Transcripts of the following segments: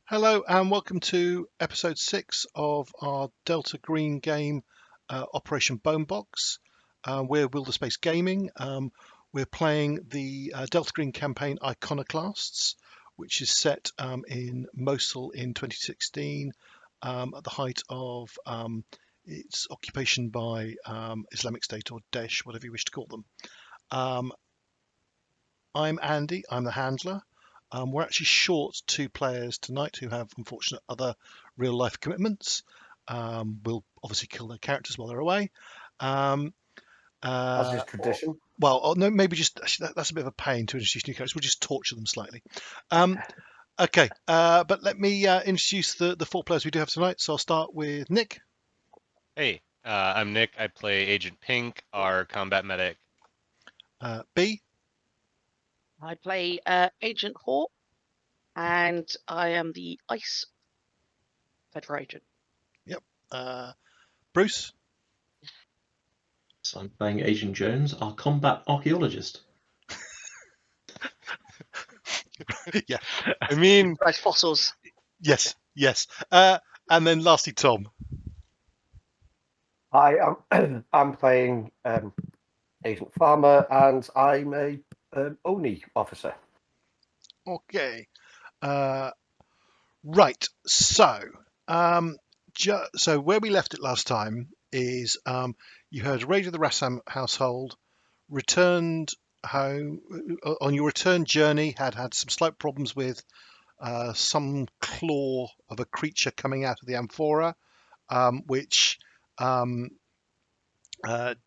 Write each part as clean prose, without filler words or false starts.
Hello and welcome to episode 6 of our Delta Green game, Operation Bonebox. We're Wilderspace Gaming. We're playing the Delta Green campaign Iconoclasts, which is set in Mosul in 2016 at the height of its occupation by Islamic State or Daesh, whatever you wish to call them. I'm Andy, I'm the handler. We're actually short 2 players tonight who have unfortunate other real life commitments. We'll obviously kill their characters while they're away. As is tradition. No, maybe just that's a bit of a pain to introduce new characters. We'll just torture them slightly. Okay, but let me introduce the 4 players we do have tonight. So I'll start with Nick. Hey, I'm Nick. I play Agent Pink, our combat medic. B. I play Agent Hawk, and I am the Ice Federal agent. Yep. Bruce. So I'm playing Agent Jones, our combat archaeologist. Yeah. I mean, Nice fossils. Yes. And then lastly, Tom. Hi, I'm playing Agent Farmer, and I'm a ONI officer. Okay. Right. So, so where we left it last time is you heard Raid of the Rassam household returned home on your return journey. Had some slight problems with some claw of a creature coming out of the amphora, which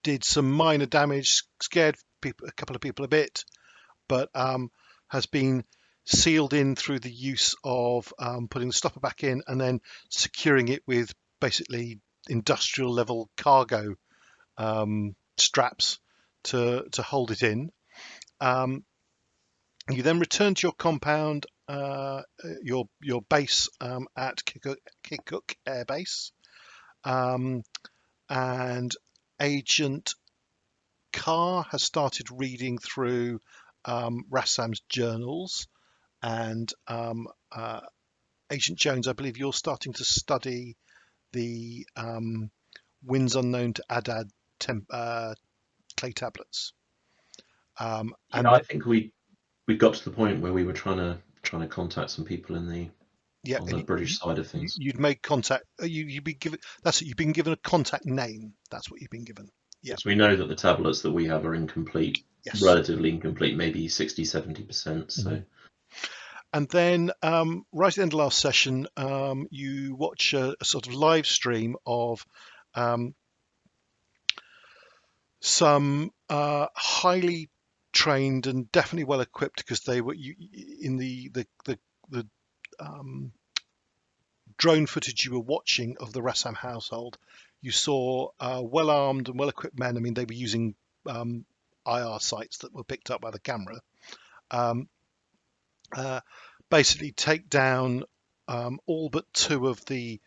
did some minor damage, scared a couple of people a bit, but has been sealed in through the use of putting the stopper back in and then securing it with basically industrial level cargo straps to hold it in. You then return to your compound, your base at Kirkuk Air Base, and Agent Khar has started reading through Rassam's journals, and Agent Jones, I believe you're starting to study the winds unknown to Adad clay tablets. And I think we got to the point where we were trying to contact some people in the on the British side of things. You'd made contact. You'd be given. That's it. You've been given a contact name. That's what you've been given. Yes, we know that the tablets that we have are incomplete, relatively incomplete, maybe 60-70%. So. And then, right at the end of last session, you watch a sort of live stream of some highly trained and definitely well equipped, because they were in the drone footage you were watching of the Rassam household. You saw well armed and well equipped men. I mean, they were using IR sights that were picked up by the camera. Basically take down all but 2 of the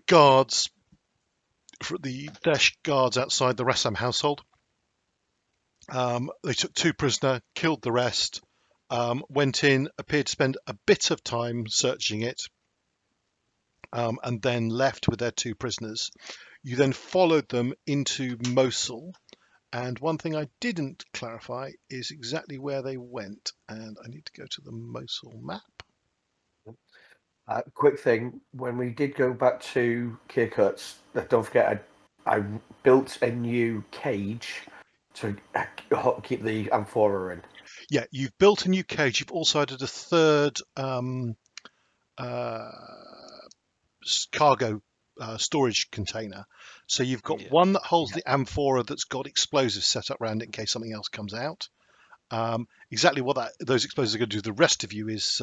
guards, the Daesh guards outside the Rassam household. They took 2 prisoner, killed the rest, went in, appeared to spend a bit of time searching it, and then left with their 2 prisoners. You then followed them into Mosul. And one thing I didn't clarify is exactly where they went, and I need to go to the Mosul map. Quick thing, when we did go back to Kirkuk, don't forget I built a new cage to keep the amphora in. Yeah, you've built a new cage. You've also added a 3rd cargo storage container. So you've got one that holds the amphora that's got explosives set up around it in case something else comes out. Exactly what those explosives are going to do to the rest of you is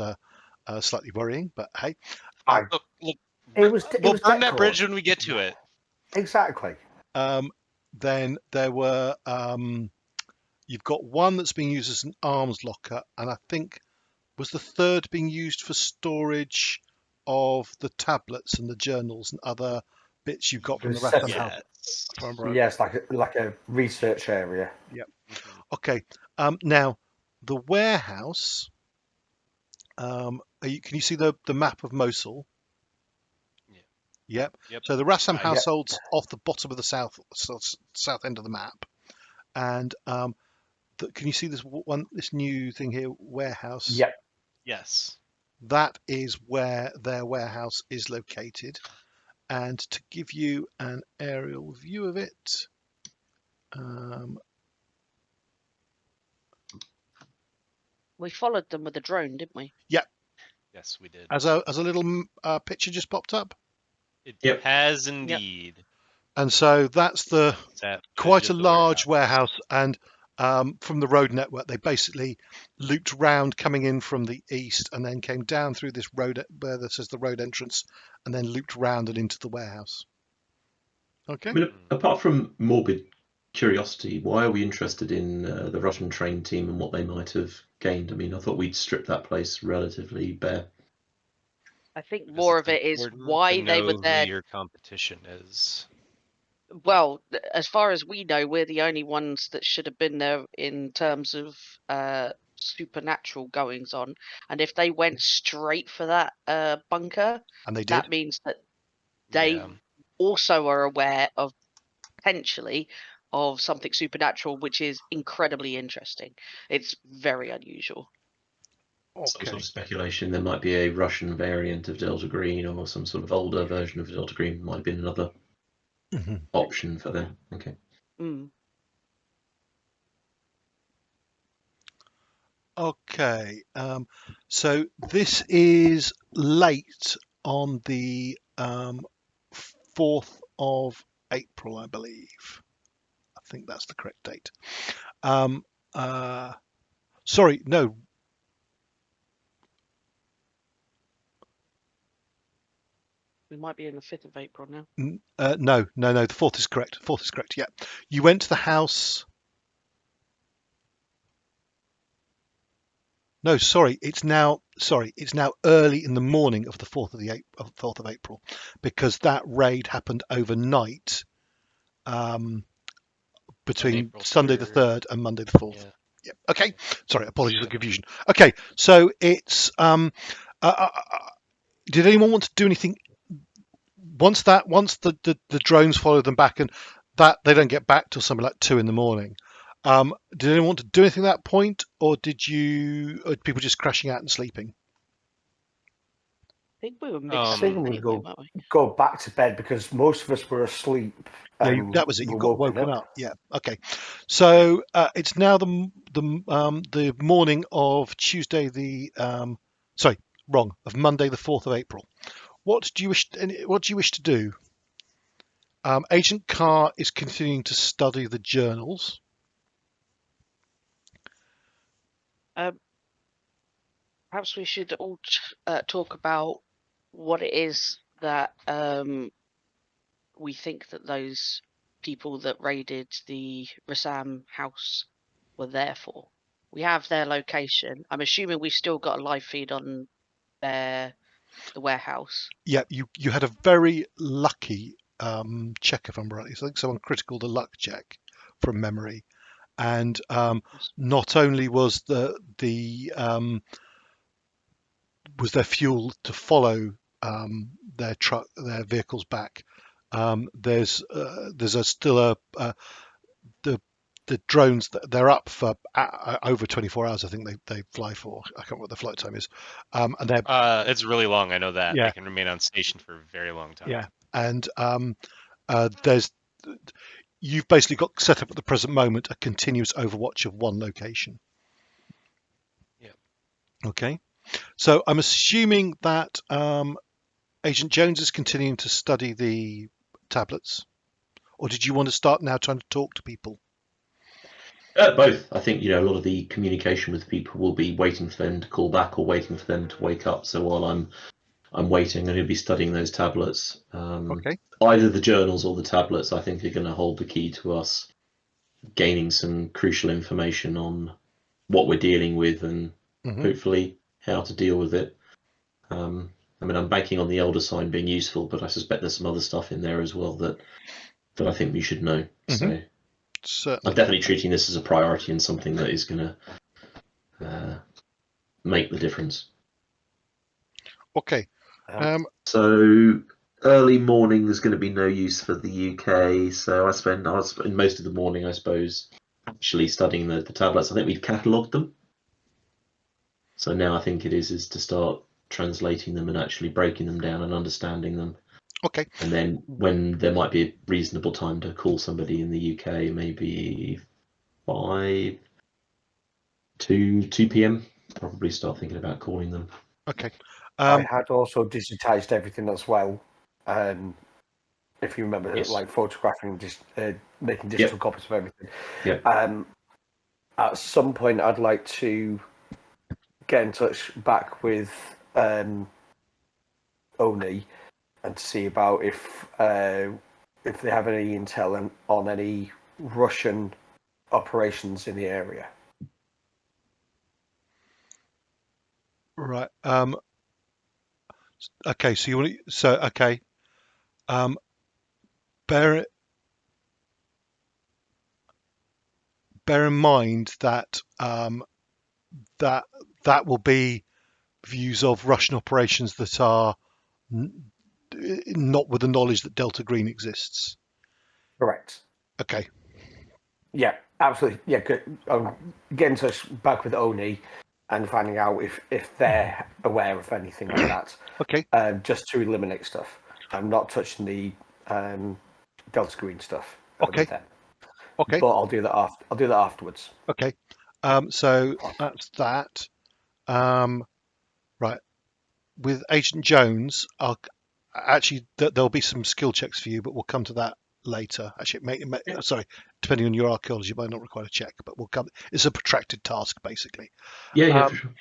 slightly worrying, but hey. Look, we'll burn that bridge when we get to it. Exactly. Then there were you've got one that's being used as an arms locker, and I think was the 3rd being used for storage of the tablets and the journals and other bits you've got from the Rassam house. Yes, like a research area. Yep. Okay. Now the warehouse Can you see the map of Mosul? Yeah. Yep. So the Rassam Yeah. household's off the bottom of the south end of the map, and can you see this new thing here, warehouse? Yep. Yes. That is where their warehouse is located. And to give you an aerial view of it, We followed them with a drone, didn't we? yeah, Yes, we did. as a little picture just popped up. It has indeed. And so that's quite a large warehouse. And from the road network, they basically looped round coming in from the east and then came down through this road where this is the road entrance and then looped round and into the warehouse. Okay. I mean, apart from morbid curiosity, why are we interested in the Russian train team and what they might have gained? I mean, I thought we'd strip that place relatively bare. I think more of it is why they were there. Who your competition is. Well, as far as we know, we're the only ones that should have been there in terms of supernatural goings on. And if they went straight for that bunker, and they did, that means that they also are aware of potentially of something supernatural, which is incredibly interesting. It's very unusual. Some sort of speculation there might be a Russian variant of Delta Green or some sort of older version of Delta Green might have been another option for them. Okay. Okay. So this is late on the 4th of April, I believe. I think that's the correct date. Sorry, no. We might be in the 5th of April now. No. The 4th is correct. 4th is correct. Yeah. You went to the house. No, sorry. It's now early in the morning of the 4th of April, because that raid happened overnight, between Sunday the 3rd and Monday the 4th. Yeah. Okay. Sorry. Apologies for the confusion. Okay. So it's did anyone want to do anything once the drones follow them back, and that they don't get back till something like 2 in the morning? Did anyone want to do anything at that point, or did people just crashing out and sleeping? I think we were I think we go back to bed because most of us were asleep. Yeah, that was it. You got woken up. Yeah. Okay. So it's now the morning of Tuesday of Monday the 4th of April. What do you wish to do? Agent Khar is continuing to study the journals. Perhaps we should all talk about what it is that we think that those people that raided the Rassam house were there for. We have their location. I'm assuming we've still got a live feed on the warehouse. Yeah, you had a very lucky check, if I'm right. I think someone critical the luck check from memory, and not only was was there fuel to follow their vehicles back. There's still the drones, they're up for over 24 hours. I think they fly for. I can't remember what the flight time is. And they're it's really long. I know that. Yeah. They can remain on station for a very long time. Yeah, and you've basically got set up at the present moment a continuous overwatch of one location. Yeah. Okay. So I'm assuming that Agent Jones is continuing to study the tablets, or did you want to start now trying to talk to people? Both. I think a lot of the communication with people will be waiting for them to call back or waiting for them to wake up. So while I'm waiting, I'm going to be studying those tablets. Okay. Either the journals or the tablets, I think, are going to hold the key to us gaining some crucial information on what we're dealing with and hopefully how to deal with it. I mean, I'm banking on the elder sign being useful, but I suspect there's some other stuff in there as well that I think we should know. So certainly, I'm definitely treating this as a priority and something that is going to make the difference. Okay. So early morning there's going to be no use for the UK. So I spend most of the morning, I suppose, actually studying the tablets. I think we've catalogued them. So now I think it is to start translating them and actually breaking them down and understanding them. Okay. And then when there might be a reasonable time to call somebody in the UK, maybe 2 p.m. Probably start thinking about calling them. Okay. I had also digitized everything as well. If you remember, Yes. like photographing, making digital copies of everything. Yeah. At some point, I'd like to get in touch back with Oni and see about if they have any intel on any Russian operations in the area. Right. Okay. So you want to? So okay. Bear in mind that that will be views of Russian operations that are not with the knowledge that Delta Green exists. Correct. Okay. Yeah, absolutely. Yeah, good. Get in touch back with Oni and finding out if they're aware of anything like that. Okay. Just to eliminate stuff. I'm not touching the Delta Green stuff. Okay. With them. Okay. But I'll do that after. I'll do that afterwards. Okay. So that's that. Right. With Agent Jones, there'll be some skill checks for you, but we'll come to that later. Actually, sorry, depending on your archaeology, you might not require a check, but we'll come. It's a protracted task, basically. Yeah, for sure.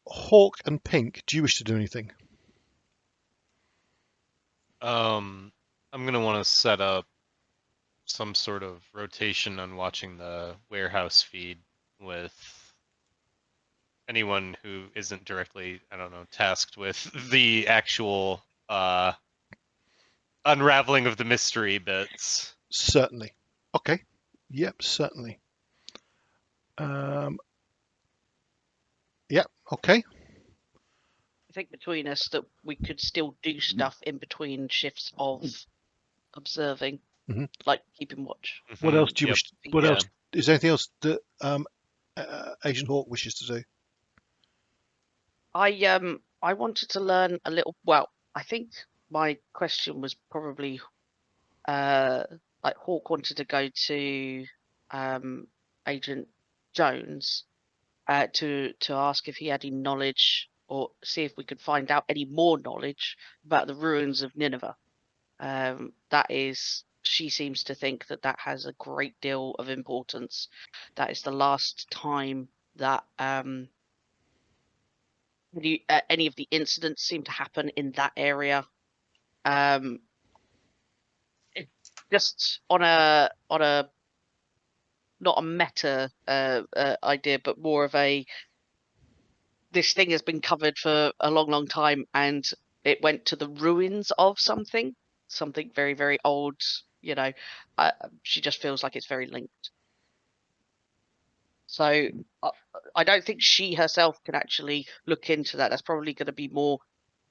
Hawk and Pink, do you wish to do anything? I'm gonna want to set up some sort of rotation on watching the warehouse feed with anyone who isn't directly, I don't know, tasked with the actual unraveling of the mystery bits. Certainly. Okay. Yep, certainly. Yep, okay. I think between us that we could still do stuff in between shifts of observing, like keeping watch. What else do you wish? What Yeah. else? Is there anything else that Agent Hawk wishes to do? I wanted to learn a little. Well, I think my question was probably like Hawk wanted to go to Agent Jones to ask if he had any knowledge or see if we could find out any more knowledge about the ruins of Nineveh. That is, she seems to think that that has a great deal of importance. That is the last time that any of the incidents seem to happen in that area. Just on a not a meta idea, but more of a this thing has been covered for a long time, and it went to the ruins of something very, very old. You know, she just feels like it's very linked. So I don't think she herself can actually look into that. That's probably going to be more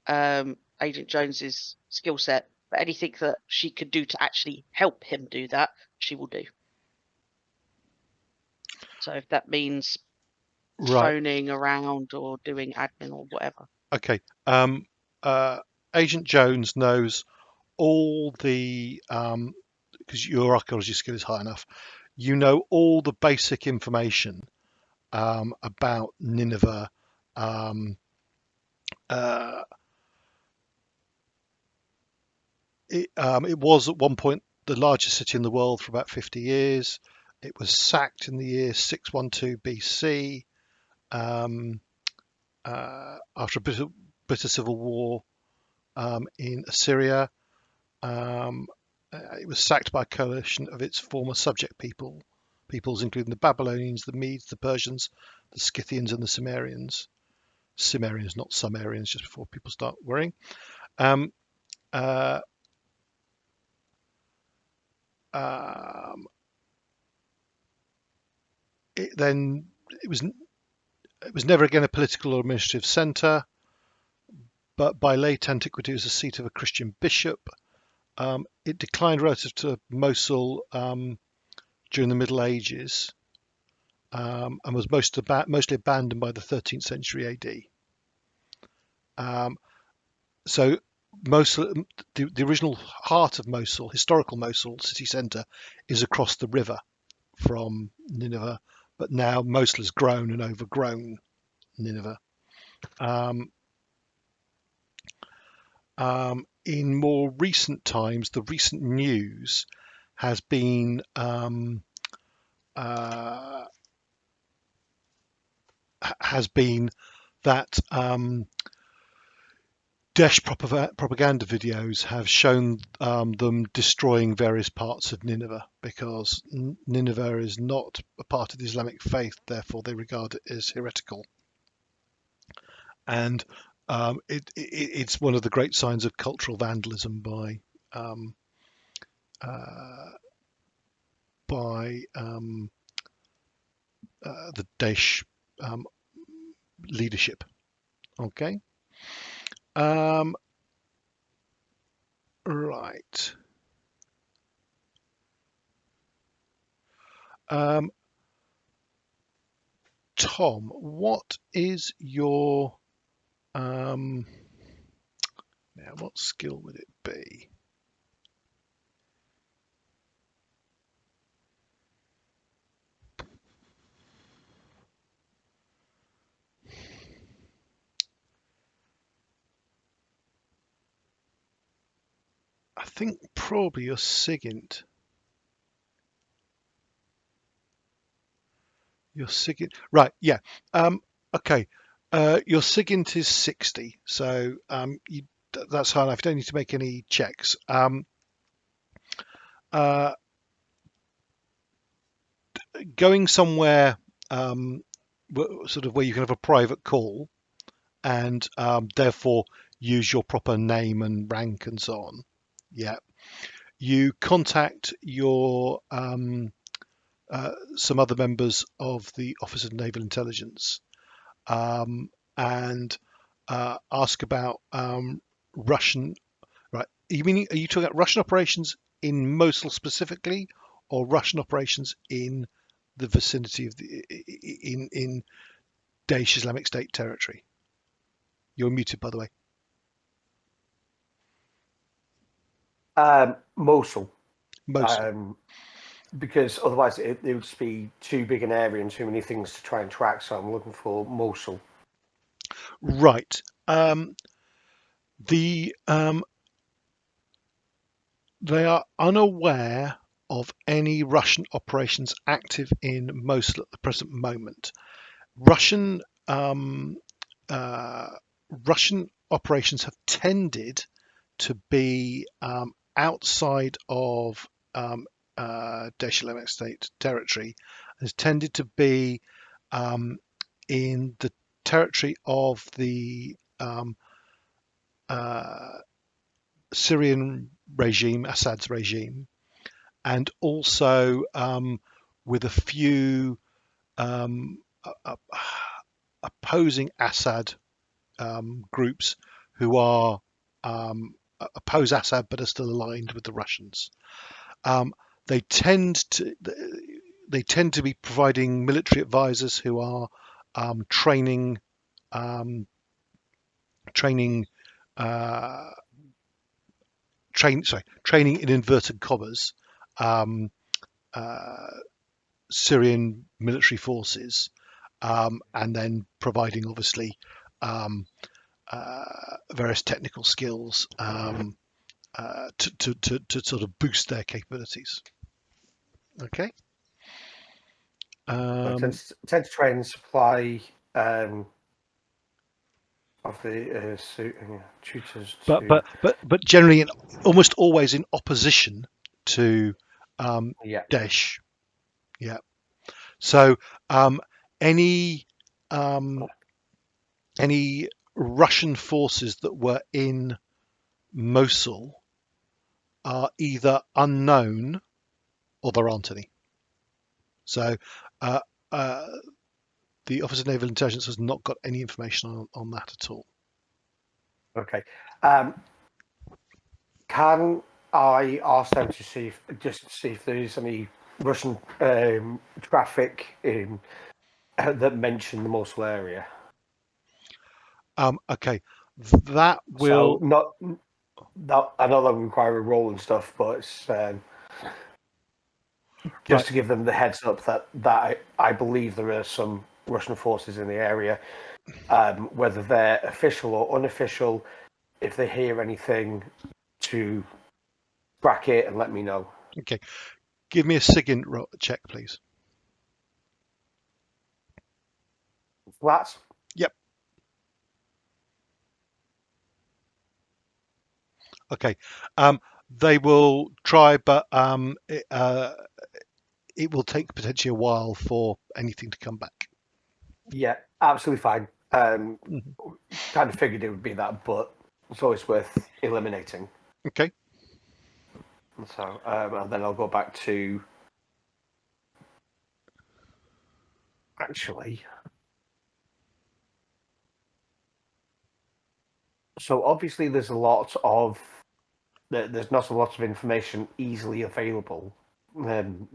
Agent Jones's skill set. But anything that she could do to actually help him do that, she will do. So if that means phoning around or doing admin or whatever. Okay. Agent Jones knows all the because your archaeology skill is high enough. You know all the basic information about Nineveh. It was at one point the largest city in the world for about 50 years. It was sacked in the year 612 BC after a bitter civil war in Assyria. It was sacked by a coalition of its former subject peoples, including the Babylonians, the Medes, the Persians, the Scythians, and the Cimmerians. Cimmerians, not Sumerians, just before people start worrying. It was It was never again a political or administrative centre, but by late antiquity it was the seat of a Christian bishop. It declined relative to Mosul during the Middle Ages, and was mostly abandoned by the 13th century AD. So Mosul, the original heart of Mosul, historical Mosul city centre, is across the river from Nineveh, but now Mosul has grown and overgrown Nineveh. In more recent times, the recent news has been that Daesh propaganda videos have shown them destroying various parts of Nineveh, because Nineveh is not a part of the Islamic faith, therefore they regard it as heretical. And it's one of the great signs of cultural vandalism by the Daesh leadership. Okay. Right. Tom, what is your now what skill would it be? I think probably your SIGINT. Your SIGINT, right? Yeah. Okay. Your SIGINT is 60, so that's high enough. You don't need to make any checks. Going somewhere sort of where you can have a private call, and therefore use your proper name and rank and so on. Yeah. You contact your some other members of the Office of Naval Intelligence and ask about Russian. Right? Are you talking about Russian operations in Mosul specifically, or Russian operations in the vicinity of in Daesh Islamic State territory? You're muted, by the way. Mosul. Mosul. Because otherwise it would just be too big an area and too many things to try and track. So I'm looking for Mosul. Right. They are unaware of any Russian operations active in Mosul at the present moment. Russian operations have tended to be outside of Daesh Islamic State territory, has tended to be in the territory of the Syrian regime, Assad's regime, and also with a few opposing Assad groups who are oppose Assad but are still aligned with the Russians. They tend to be providing military advisors who are training in inverted commas Syrian military forces, and then providing obviously various technical skills to sort of boost their capabilities. Okay. Tend to try and supply of the tutors. But generally, almost always in opposition to Daesh. Yeah. So any Russian forces that were in Mosul are either unknown or there aren't any. So the the Office of Naval Intelligence has not got any information on that at all. Okay. Can I ask them to see if there's any Russian traffic in that mention the Mosul area? Okay, that will. So not I know that would require a roll and stuff, but it's just to give them the heads up that I believe there are some Russian forces in the area, whether they're official or unofficial. If they hear anything, to track it and let me know. Okay, give me a SIGINT check, please. Flats. Yep. Okay. They will try, but it will take potentially a while for anything to come back. Yeah, absolutely fine. Kind of figured it would be that, but it's always worth eliminating. Okay. So, and then I'll go back to actually. So obviously, there's not a lot of information easily available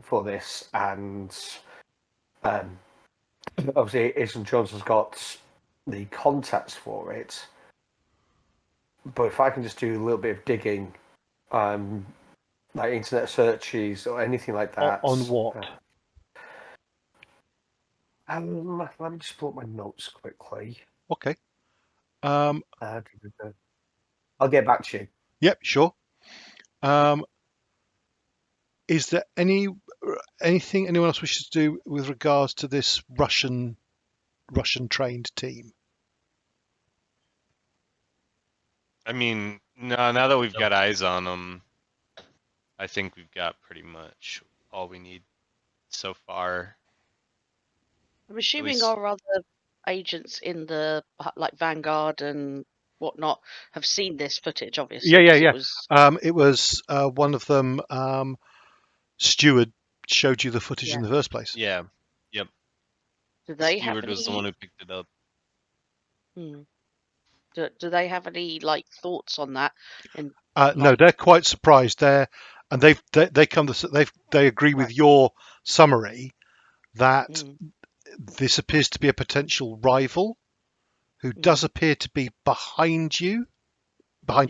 for this, and obviously, Isak Jones has got the contacts for it. But if I can just do a little bit of digging, like internet searches or anything like that. On what? Let me just pull up my notes quickly. Okay. I'll get back to you. Yep, sure. Is there anything anyone else wishes to do with regards to this Russian trained team? I mean, no, now that we've got eyes on them, I think we've got pretty much all we need so far. I'm assuming least- our other agents in the Vanguard and whatnot have seen this footage, obviously. Yeah. It was one of them. Stewart showed you the footage in Yeah. the first place. Yeah. Yep. Do they have Stewart was the any? one who picked it up. Do they have any thoughts on that? No, they're quite surprised. They agree with your summary that this appears to be a potential rival who does appear to be behind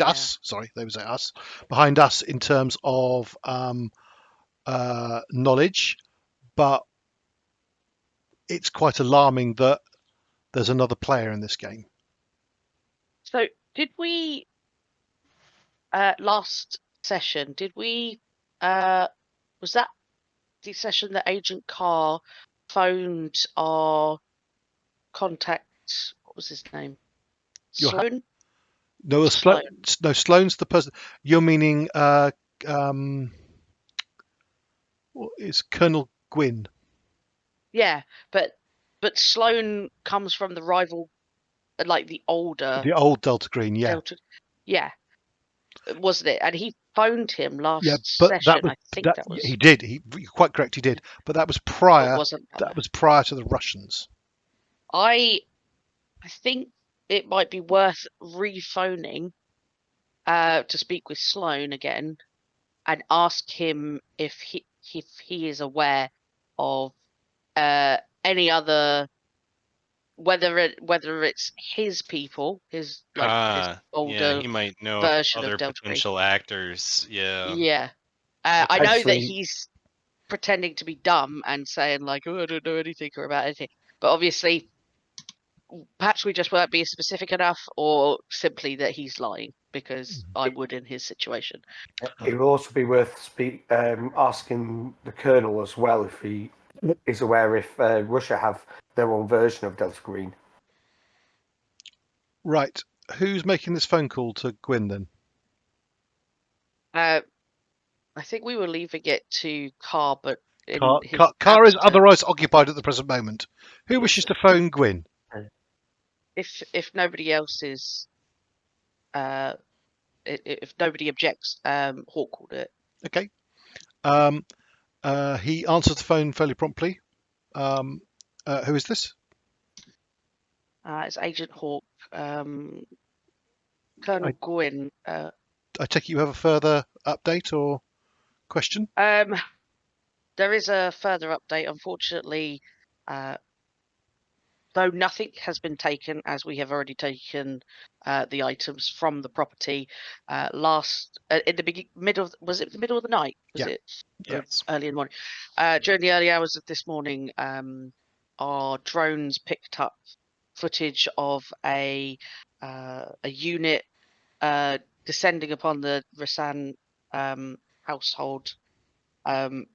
us. Sorry, they would say us. Behind us in terms of knowledge, but it's quite alarming that there's another player in this game. So, did we last session? Did we? Was that the session that Agent Khar phoned our contact? What was his name? Sloan. No, Sloane's the person. You're meaning it's Colonel Gwyn. Yeah, but Sloan comes from the rival, like the old Delta Green. Yeah, yeah, wasn't it? And he phoned him last but session. I think that was. He did. You're quite correct. He did, but that was prior. Wasn't that was prior to the Russians. I think it might be worth rephoning to speak with Sloan again and ask him if he is aware of any other, whether it's his people, his older he might know version other of Delta potential actors. Yeah. I know that he's pretending to be dumb and saying like, "Oh, I don't know anything or about anything," but obviously, perhaps we just weren't being specific enough, or simply that he's lying, because I would in his situation. It would also be worth asking the Colonel as well if he is aware if Russia have their own version of Delta Green. Right. Who's making this phone call to Gwyn then? I think we were leaving it to Khar, but Khar is otherwise occupied at the present moment. Who wishes to phone Gwyn? If nobody else is, if nobody objects, Hawk will do it. Okay. He answers the phone fairly promptly. Who is this? It's Agent Hawk. Colonel Gwyn. I take it you have a further update or question? There is a further update. Unfortunately, though nothing has been taken, as we have already taken the items from the property. Last in the middle, was it the middle of the night? Was it Yes. early in the morning? During the early hours of this morning, our drones picked up footage of a unit descending upon the Rasan household, heading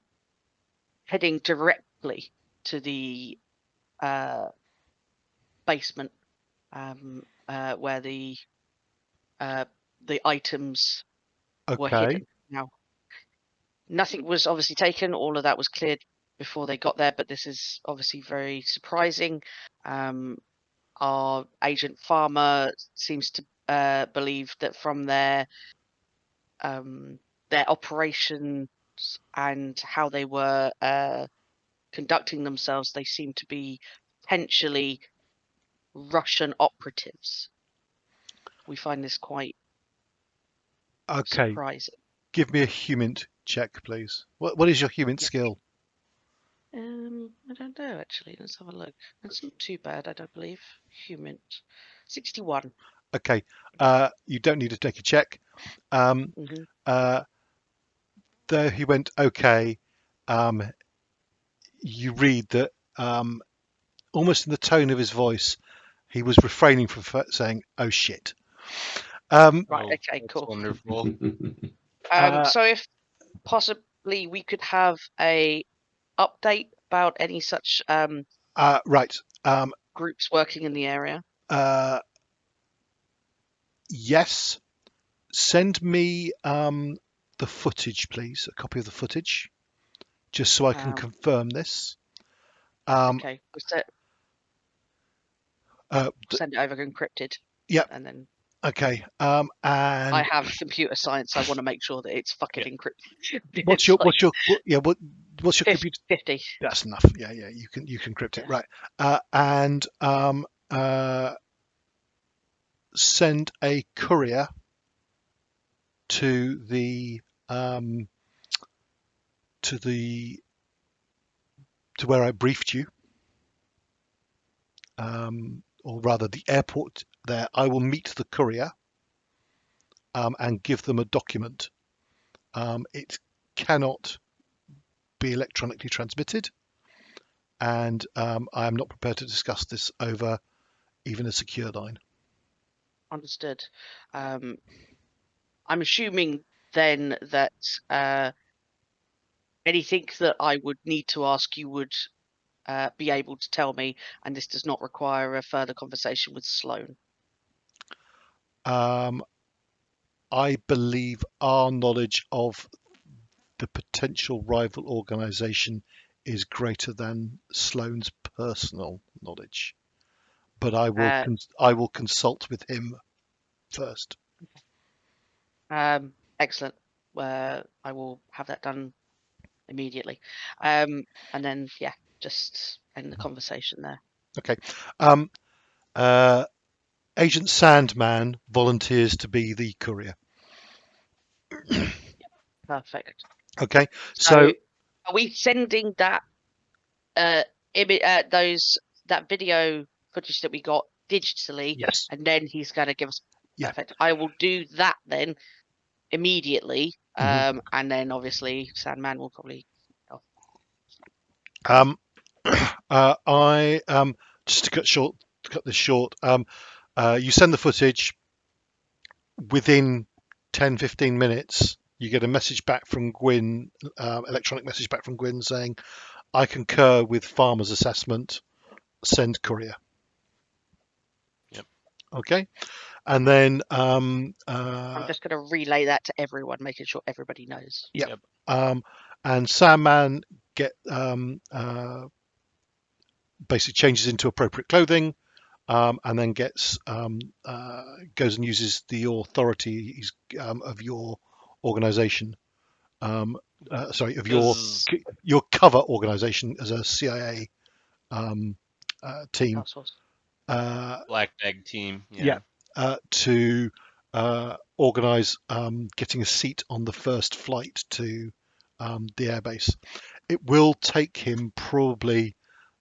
directly to the basement where the items were Okay. hidden. Now, nothing was obviously taken. All of that was cleared before they got there, but this is obviously very surprising. Our agent Farmer seems to believe that from their operations and how they were conducting themselves, they seem to be potentially Russian operatives. We find this quite surprising. Give me a human check, please. What is your human skill? I don't know actually. Let's have a look. It's not too bad, I don't believe. Human, 61. Okay. You don't need to take a check. Though he went okay. You read that almost in the tone of his voice, he was refraining from saying, "Oh shit." Right. Okay. Cool. Wonderful. So if possibly we could have a update about any such right. Groups working in the area. Yes. Send me the footage, please. A copy of the footage, just so I can confirm this. Okay. Send it over encrypted. Yep. And then. Okay. And I have computer science. I want to make sure that it's fucking encrypted. What's your computer? 50. That's enough. Yeah. You can encrypt it, right? And send a courier to where I briefed you, or rather the airport there. I will meet the courier and give them a document. It cannot be electronically transmitted, and I am not prepared to discuss this over even a secure line. Understood. I'm assuming then that anything that I would need to ask you would be able to tell me, and this does not require a further conversation with Sloan. I believe our knowledge of the potential rival organization is greater than Sloan's personal knowledge, but I will consult with him first. Excellent. I will have that done immediately, and then just end the conversation there. Okay. Agent Sandman volunteers to be the courier. Perfect. Okay. So are we sending that that video footage that we got digitally? Yes. And then he's going to give us. Yeah. Perfect. I will do that then immediately. And then obviously Sandman will probably. I just to cut this short. You send the footage. Within 10-15 minutes, you get a message back from Gwyn, electronic message back from Gwyn saying, "I concur with Farmer's assessment. Send courier." Yep. Okay. And then I'm just going to relay that to everyone, making sure everybody knows. Yep. And Sandman basically changes into appropriate clothing, and then goes and uses the authority of your organization. Of your cover organization as a CIA team. Black bag team. Yeah. To organise getting a seat on the first flight to the airbase. It will take him probably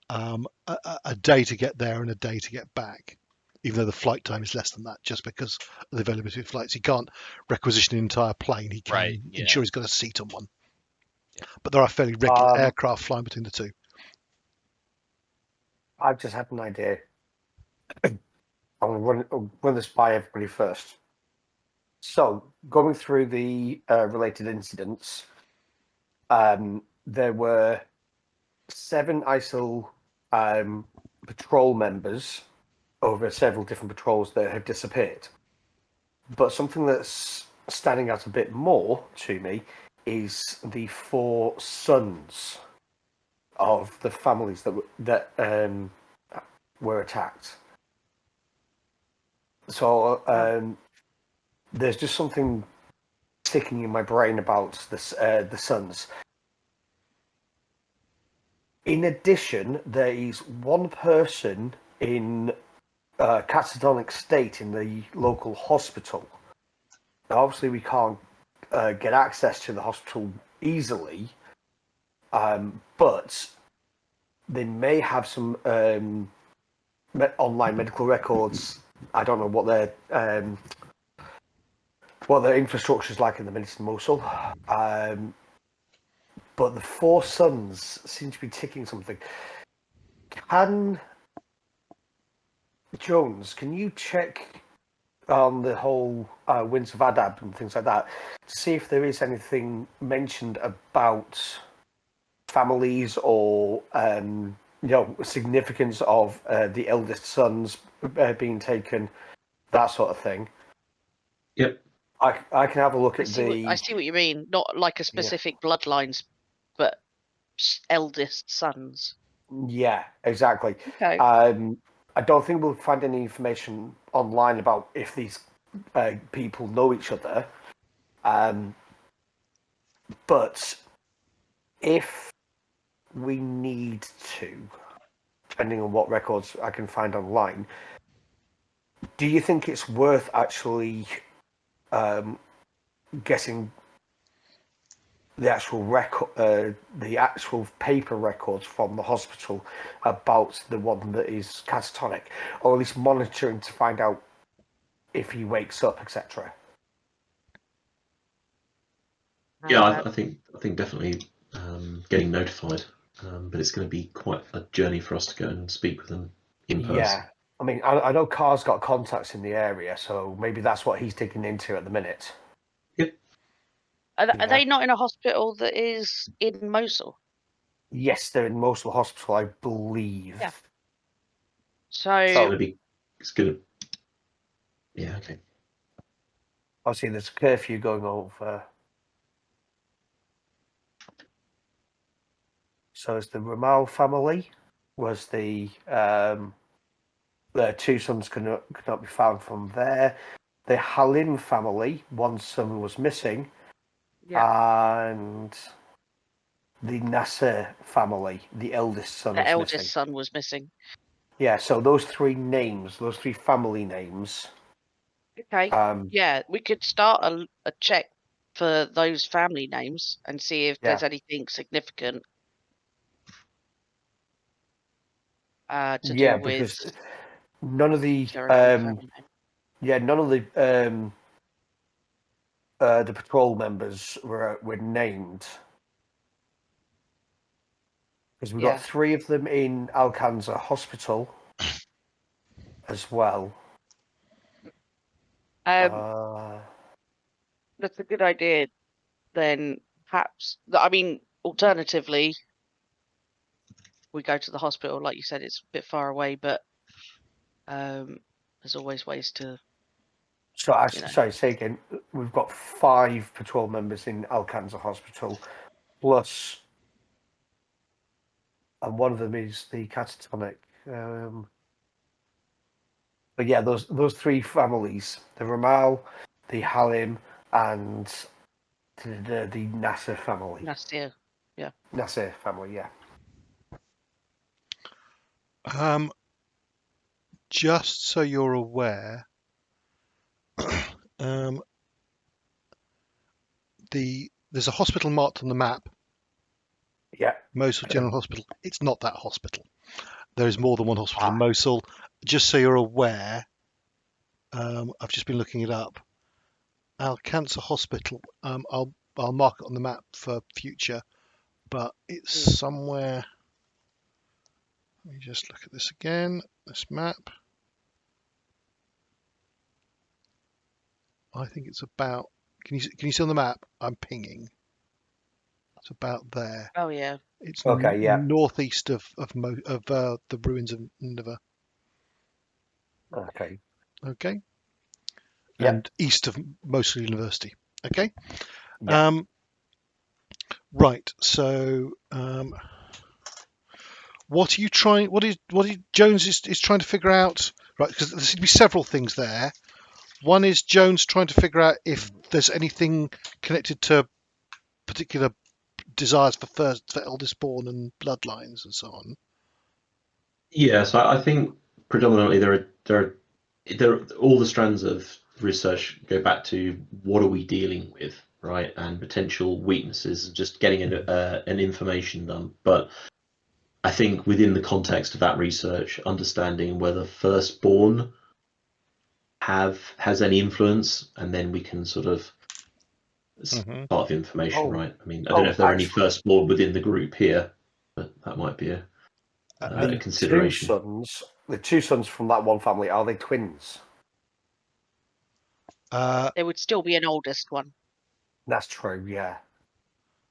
a day to get there and a day to get back, even though the flight time is less than that, just because of the availability of flights. He can't requisition an entire plane. He can Right, yeah. ensure he's got a seat on one. Yeah. But there are fairly regular aircraft flying between the two. I've just had an idea. I'm going to run this by everybody first. So, going through the related incidents, there were 7 ISIL patrol members over several different patrols that have disappeared. But something that's standing out a bit more to me is the 4 sons of the families that were attacked. So there's just something sticking in my brain about this, the sons. In addition, there is one person in catatonic state in the local hospital. Now, obviously, we can't get access to the hospital easily, but they may have some online medical records. I don't know what their infrastructure is like in the minute in Mosul. But the 4 sons seem to be ticking something. Jones, can you check on the whole Winds of Adab and things like that to see if there is anything mentioned about families or significance of the eldest sons being taken, that sort of thing? Yep. I can have a look at I see what you mean. Not like a specific bloodlines, but eldest sons. Yeah, exactly. Okay. I don't think we'll find any information online about if these people know each other. But if we need to, depending on what records I can find online, do you think it's worth actually getting the actual record, the actual paper records from the hospital about the one that is catatonic, or at least monitoring to find out if he wakes up, etc.? Yeah, I think definitely getting notified, but it's going to be quite a journey for us to go and speak with them in person. Yeah, I mean, I know Khar's got contacts in the area, so maybe that's what he's digging into at the minute. Yep. Are they not in a hospital that is in Mosul? Yes, they're in Mosul Hospital, I believe. Yeah. So it's going to. Yeah. Okay. Obviously, there's a curfew going over. So it's the Ramal family was the 2 sons could not be found from there. The Halim family, 1 son was missing. Yeah. And the Nasser family, the eldest son The was eldest missing. son was missing. Yeah, so those 3 names, those 3 family names. Okay. Yeah, we could start a check for those family names and see if there's anything significant to do with because none of the none of the patrol members were named, because we've got 3 of them in Al-Kanza Hospital as well. That's a good idea. Then perhaps, I mean, alternatively, we go to the hospital. Like you said, it's a bit far away, but there's always ways to. So, sorry, say again. We've got 5 patrol members in Al-Kanza Hospital, plus, and one of them is the catatonic. But yeah, those 3 families: the Ramal, the Halim, and the Nasser family. Nasser, yeah. Nasser family, yeah. just so you're aware, there's a hospital marked on the map, Yeah. Mosul General Hospital. It's not that hospital. There is more than one hospital in Ah. Mosul. Just so you're aware, I've just been looking it up. Al Cancer Hospital. I'll mark it on the map for future, but it's somewhere. Let me just look at this again. This map. I think it's about. Can you see on the map? I'm pinging. It's about there. Oh yeah. It's Okay, yeah. northeast of the ruins of Nineveh. Okay. Okay. Yeah. And east of Mosul University. Okay. Yeah. Right. So, what are you trying? What is Jones is trying to figure out? Right, because there seem to be several things there. One is Jones trying to figure out if there's anything connected to particular desires for eldest born and bloodlines and so on. Yeah, so I think predominantly there are all the strands of research go back to what are we dealing with, right, and potential weaknesses, just getting an information done. But I think within the context of that research, understanding whether firstborn has any influence, and then we can sort of part of information, right? I mean, I don't know if there are any firstborn within the group here, but that might be a consideration. The two sons from that one family, are they twins? There would still be an oldest one. That's true, yeah.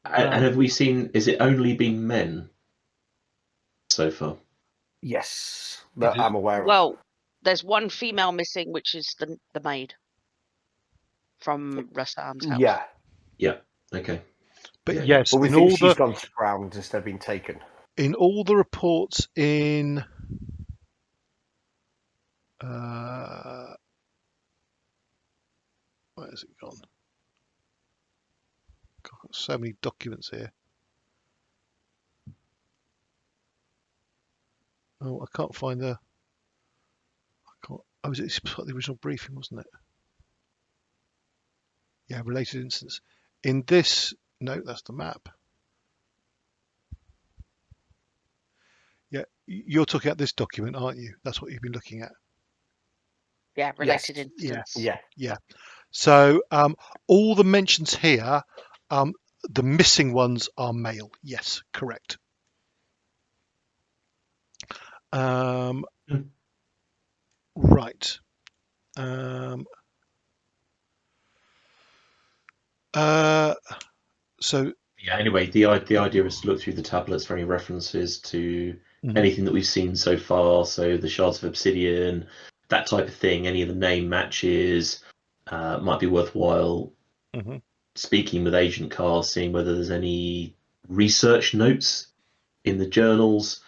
And have we seen? Is it only been men so far? Yes, that I'm aware of. Well, there's one female missing, which is the maid from Rassam's house. Yeah. Yeah. Okay. But yes, but we in think all she's gone to ground instead of being taken. In all the reports in where has it gone? God, so many documents here. Oh, I can't find the. Oh, it's the original briefing, wasn't it? Yeah, related instance. In this, no, that's the map. Yeah, you're talking about this document, aren't you? That's what you've been looking at. Yeah, related instance. Yeah. So all the mentions here, the missing ones are male. Yes, correct. Right. So yeah. Anyway, the idea is to look through the tablets for any references to anything that we've seen so far. So the shards of obsidian, that type of thing. Any of the name matches might be worthwhile. Speaking with Agent Khar, seeing whether there's any research notes in the journals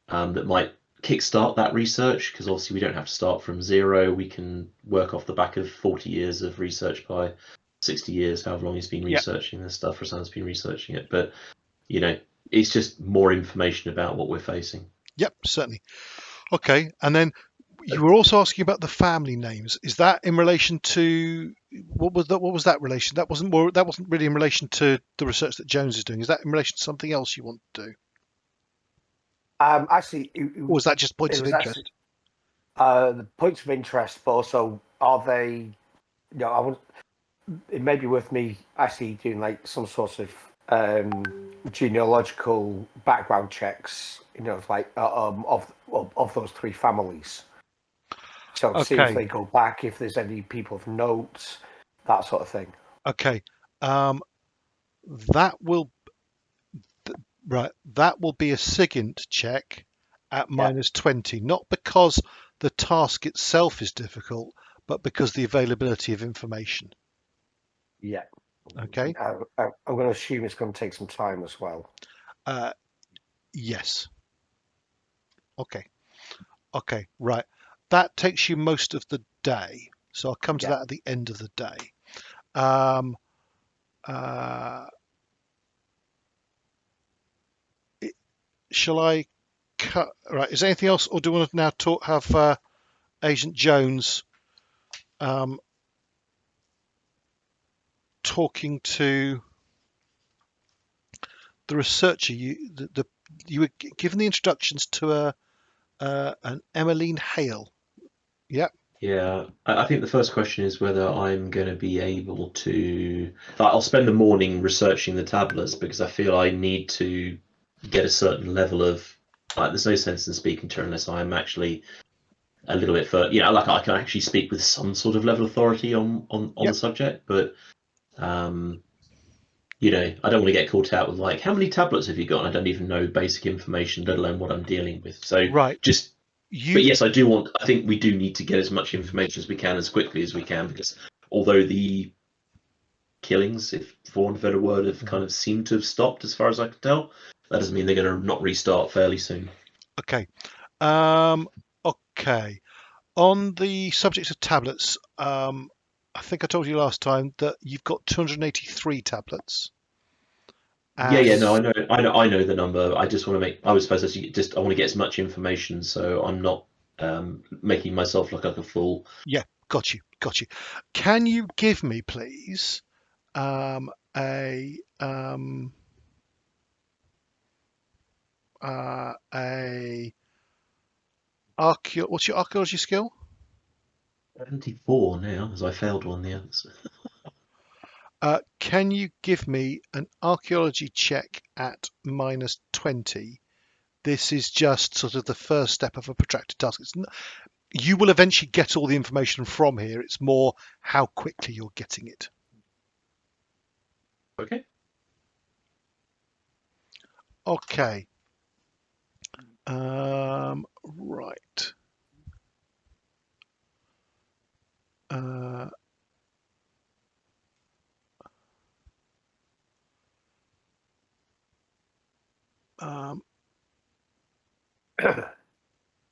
that might kickstart that research, because obviously we don't have to start from zero. We can work off the back of 40 years of research by 60 years, however long he's been researching this stuff. Rasan's been researching it, but it's just more information about what we're facing. Yep, certainly. Okay, and then you were also asking about the family names. Is that in relation to what was that? What was that relation? That wasn't really in relation to the research that Jones is doing. Is that in relation to something else you want to do? Actually, or was that just points of interest? The points of interest, but also are they? It may be worth me actually doing like some sort of genealogical background checks. Of those three families. So see if they go back, if there's any people of notes, that sort of thing. Okay, that will be a SIGINT check at -20, not because the task itself is difficult, but because the availability of information. Yeah. Okay. I'm going to assume it's going to take some time as well. Yes. Okay. Right. That takes you most of the day, so I'll come to that at the end of the day. Shall I cut? Right. Is there anything else, or do we want to now Agent Jones talking to the researcher. You were given the introductions to an Emmeline Hale. Yep. Yeah, I think the first question is whether I'm going to be able to. I'll spend the morning researching the tablets because I feel I need to get a certain level of. There's no sense in speaking to her unless I'm actually a little bit further. Like I can actually speak with some sort of level of authority on the subject, but I don't want to get caught out with like, how many tablets have you got? And I don't even know basic information, let alone what I'm dealing with. So Right. But yes, I think we do need to get as much information as we can as quickly as we can, because although the killings, if for want of a better word, have kind of seemed to have stopped as far as I can tell, that doesn't mean they're going to not restart fairly soon. Okay. Okay. On the subject of tablets, I think I told you last time that you've got 283 tablets. No, I know the number. I just want to make. I was supposed to I want to get as much information, so I'm not making myself look like a fool. Yeah, got you. Can you give me, please, a what's your archaeology skill? 74 now, as I failed one the others. Can you give me an archaeology check at -20? This is just sort of the first step of a protracted task. You will eventually get all the information from here. It's more how quickly you're getting it. Okay. Okay. Right.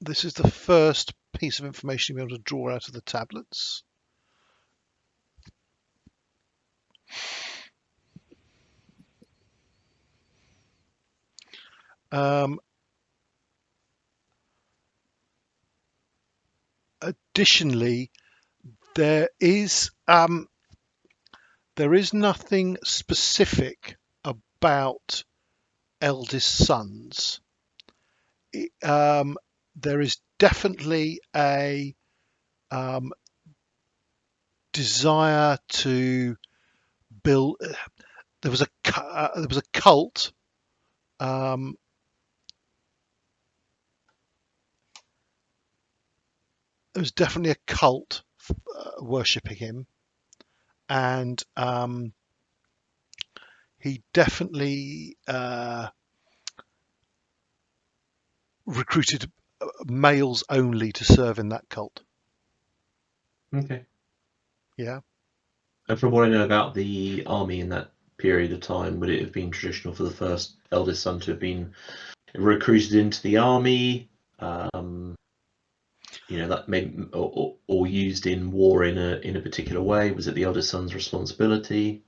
This is the first piece of information you'll be able to draw out of the tablets. Additionally, there is nothing specific about eldest sons. There is definitely a desire to build. There was a cult. There was definitely a cult worshipping him, and he definitely recruited males only to serve in that cult. Okay. Yeah. And from what I know about the army in that period of time, would it have been traditional for the first eldest son to have been recruited into the army? That maybe or used in war in a particular way? Was it the eldest son's responsibility?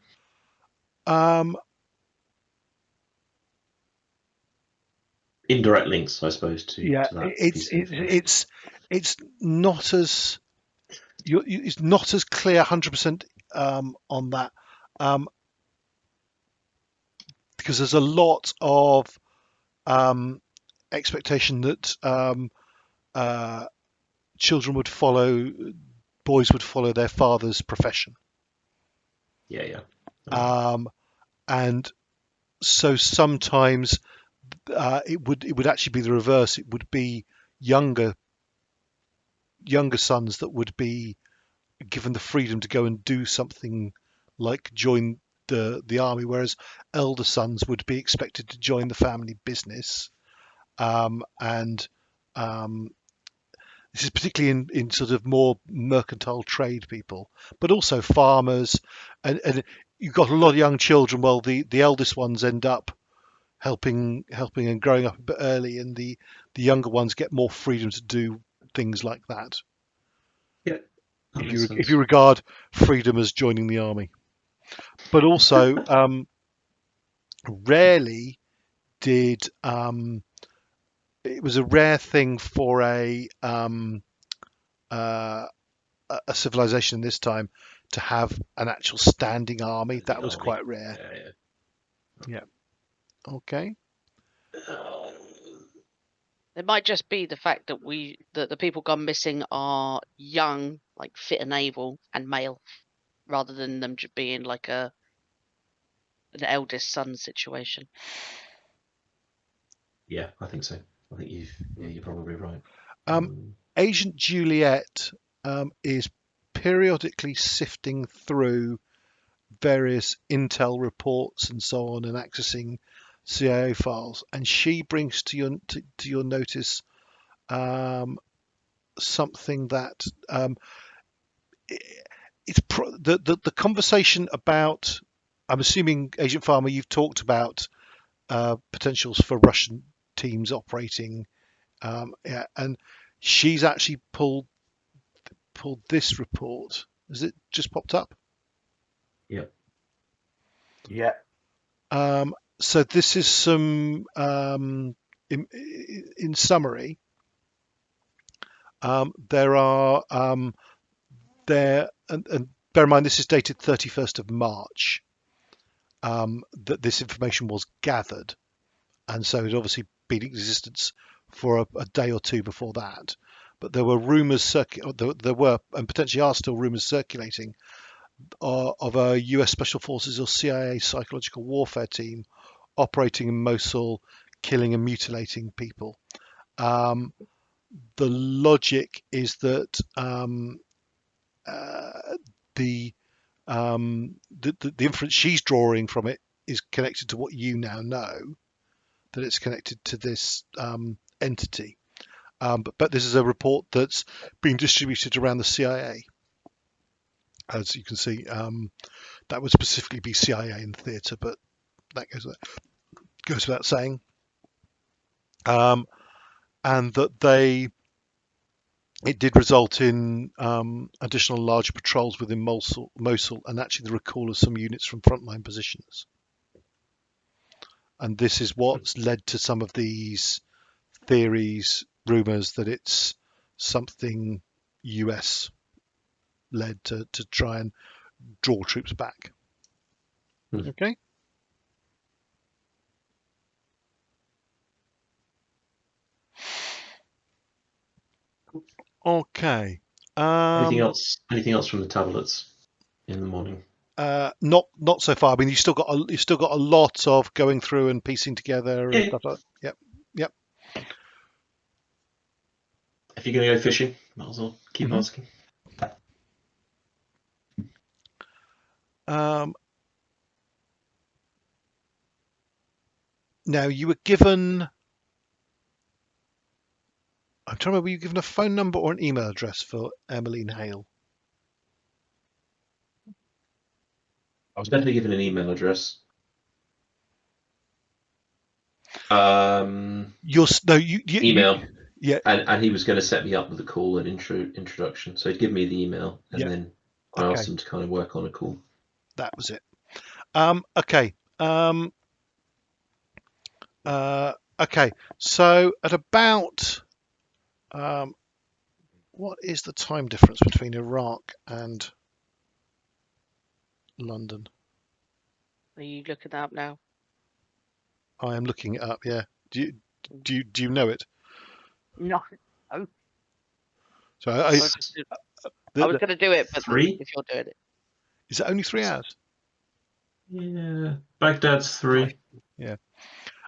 Indirect links, I suppose, to that. It's not as it's not as clear 100% on that, because there's a lot of expectation that boys would follow their father's profession. Yeah. And so sometimes it would actually be the reverse. It would be younger sons that would be given the freedom to go and do something like join the army, whereas elder sons would be expected to join the family business. This is particularly in sort of more mercantile trade people, but also farmers, and you've got a lot of young children. Well, the eldest ones end up helping and growing up a bit early, and the younger ones get more freedom to do things like that. Yeah. If you regard freedom as joining the army, but also rarely did it was a rare thing for a a civilization in this time to have an actual standing army. That was quite rare. Yeah. Okay. It might just be the fact that the people gone missing are young, like fit and able, and male, rather than them just being like an eldest son situation. Yeah, I think so. I think you're probably right. Agent Juliet is periodically sifting through various intel reports and so on, and accessing CIA files, and she brings to your notice something that the conversation about. I'm assuming, Agent Farmer, you've talked about potentials for Russian teams operating, and she's actually pulled this report. Has it just popped up? Yep. Yeah. So this is some, in summary, there are there, and bear in mind this is dated 31st of March, that this information was gathered, and so it obviously been in existence for a day or two before that. But there were rumours there were, and potentially are still rumours circulating, of a US Special Forces or CIA psychological warfare team operating in Mosul, killing and mutilating people. The logic is that the inference she's drawing from it is connected to what you now know, that it's connected to this entity. But this is a report that's been distributed around the CIA. As you can see, that would specifically be CIA in theatre, but that goes without saying. And that it did result in additional larger patrols within Mosul, and actually the recall of some units from frontline positions. And this is what's led to some of these theories, rumours that it's something US led to try and draw troops back. Okay. Okay. Anything else from the tablets in the morning? Not so far. I mean, you've still got a lot of going through and piecing together and stuff like that. Yep. If you're going to go fishing, might as well keep asking. Now, you were given... I'm trying to remember, were you given a phone number or an email address for Emmeline Hale? I was definitely given an email address. Email. Yeah. And he was going to set me up with a call and introduction. So he'd give me the email, and then I asked him to kind of work on a call. That was it. Okay. Okay. So at about what is the time difference between Iraq and London? Are you looking that up now? I am looking it up. Yeah. Do you know it? No. So I was going to do it, but 3? if you're doing it, is it only 3 hours? Yeah, Baghdad's 3. Yeah.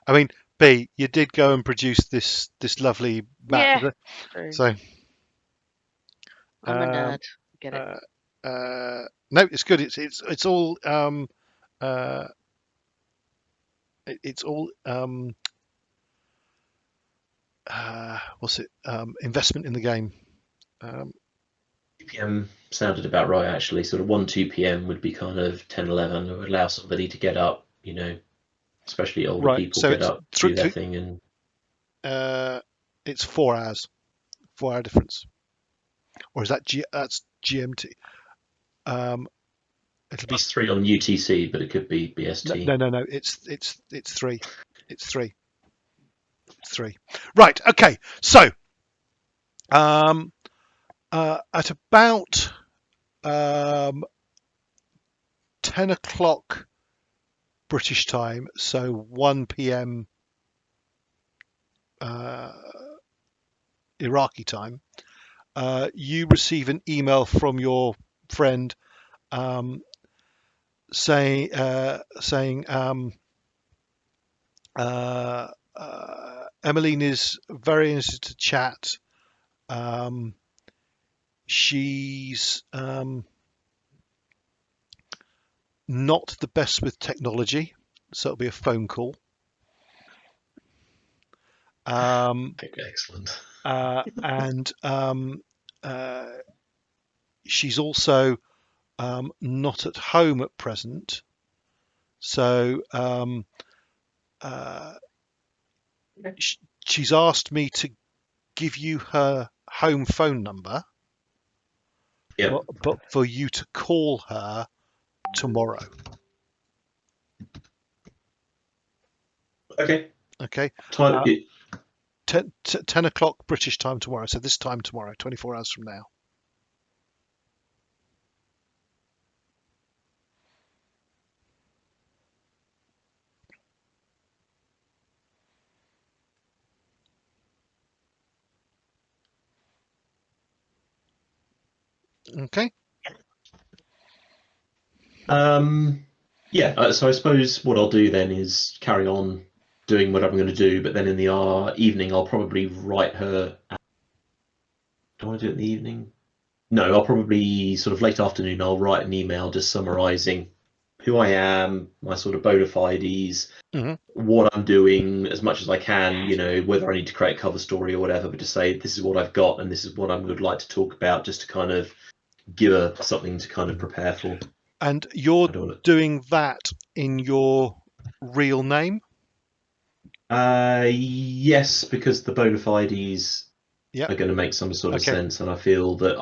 I mean, B, you did go and produce this lovely map. Yeah. So I'm a nerd. Get it. No, it's good. It's all it's all what's it? Investment in the game. 2 p.m. sounded about right, actually. Sort of 2 p.m. would be kind of 10, 11. It would allow somebody to get up, especially older people so get up, do their thing. And it's 4 hours, 4 hour difference. Or is that that's GMT? It'll be +3 on UTC, but it could be BST. No. It's 3. It's 3. It's 3. Right. Okay. So, At about 10 o'clock British time, so 1 p.m. Iraqi time, you receive an email from your friend saying Emmeline is very interested to chat. She's not the best with technology, so it'll be a phone call. Excellent. And she's also not at home at present, so she's asked me to give you her home phone number, Yeah. but for you to call her tomorrow. Okay. Okay. Time. 10 o'clock British time tomorrow. So this time tomorrow, 24 hours from now. Okay. Yeah. So I suppose what I'll do then is carry on doing what I'm going to do, but then in the evening I'll probably write her. Do I want to do it in the evening? No, I'll probably sort of late afternoon. I'll write an email just summarising who I am, my sort of bona fides, what I'm doing as much as I can. You know, whether I need to create a cover story or whatever, but to say this is what I've got and this is what I would like to talk about, just to kind of give her something to kind of prepare for. And you're doing that in your real name? Yes, because the bona fides are going to make some sort of sense, and I feel that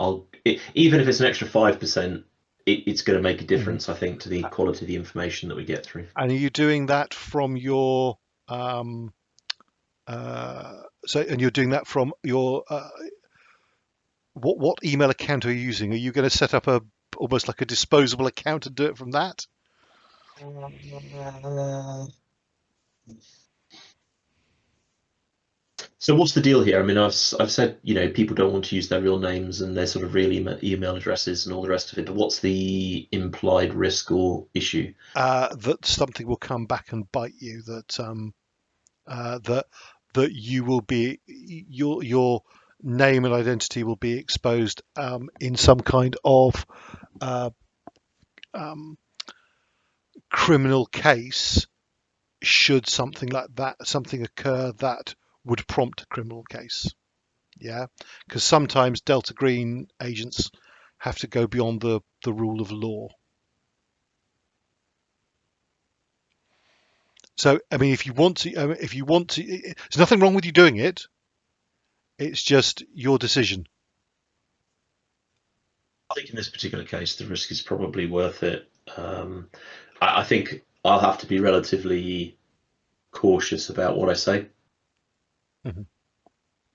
even if it's an extra 5%, it's going to make a difference. I think to the quality of the information that we get through. And are you doing that from your and you're doing that from your what email account are you using? Are you going to set up almost like a disposable account and do it from that? So what's the deal here? I mean, I've said, you know, people don't want to use their real names and their sort of real email addresses and all the rest of it. But what's the implied risk or issue? That something will come back and bite you. That you will be your name and identity will be exposed in some kind of criminal case. Should something like that occur that would prompt a criminal case. Yeah, because sometimes Delta Green agents have to go beyond the rule of law. So, I mean, if you want to, there's nothing wrong with you doing it. It's just your decision. I think in this particular case, the risk is probably worth it. I think I'll have to be relatively cautious about what I say.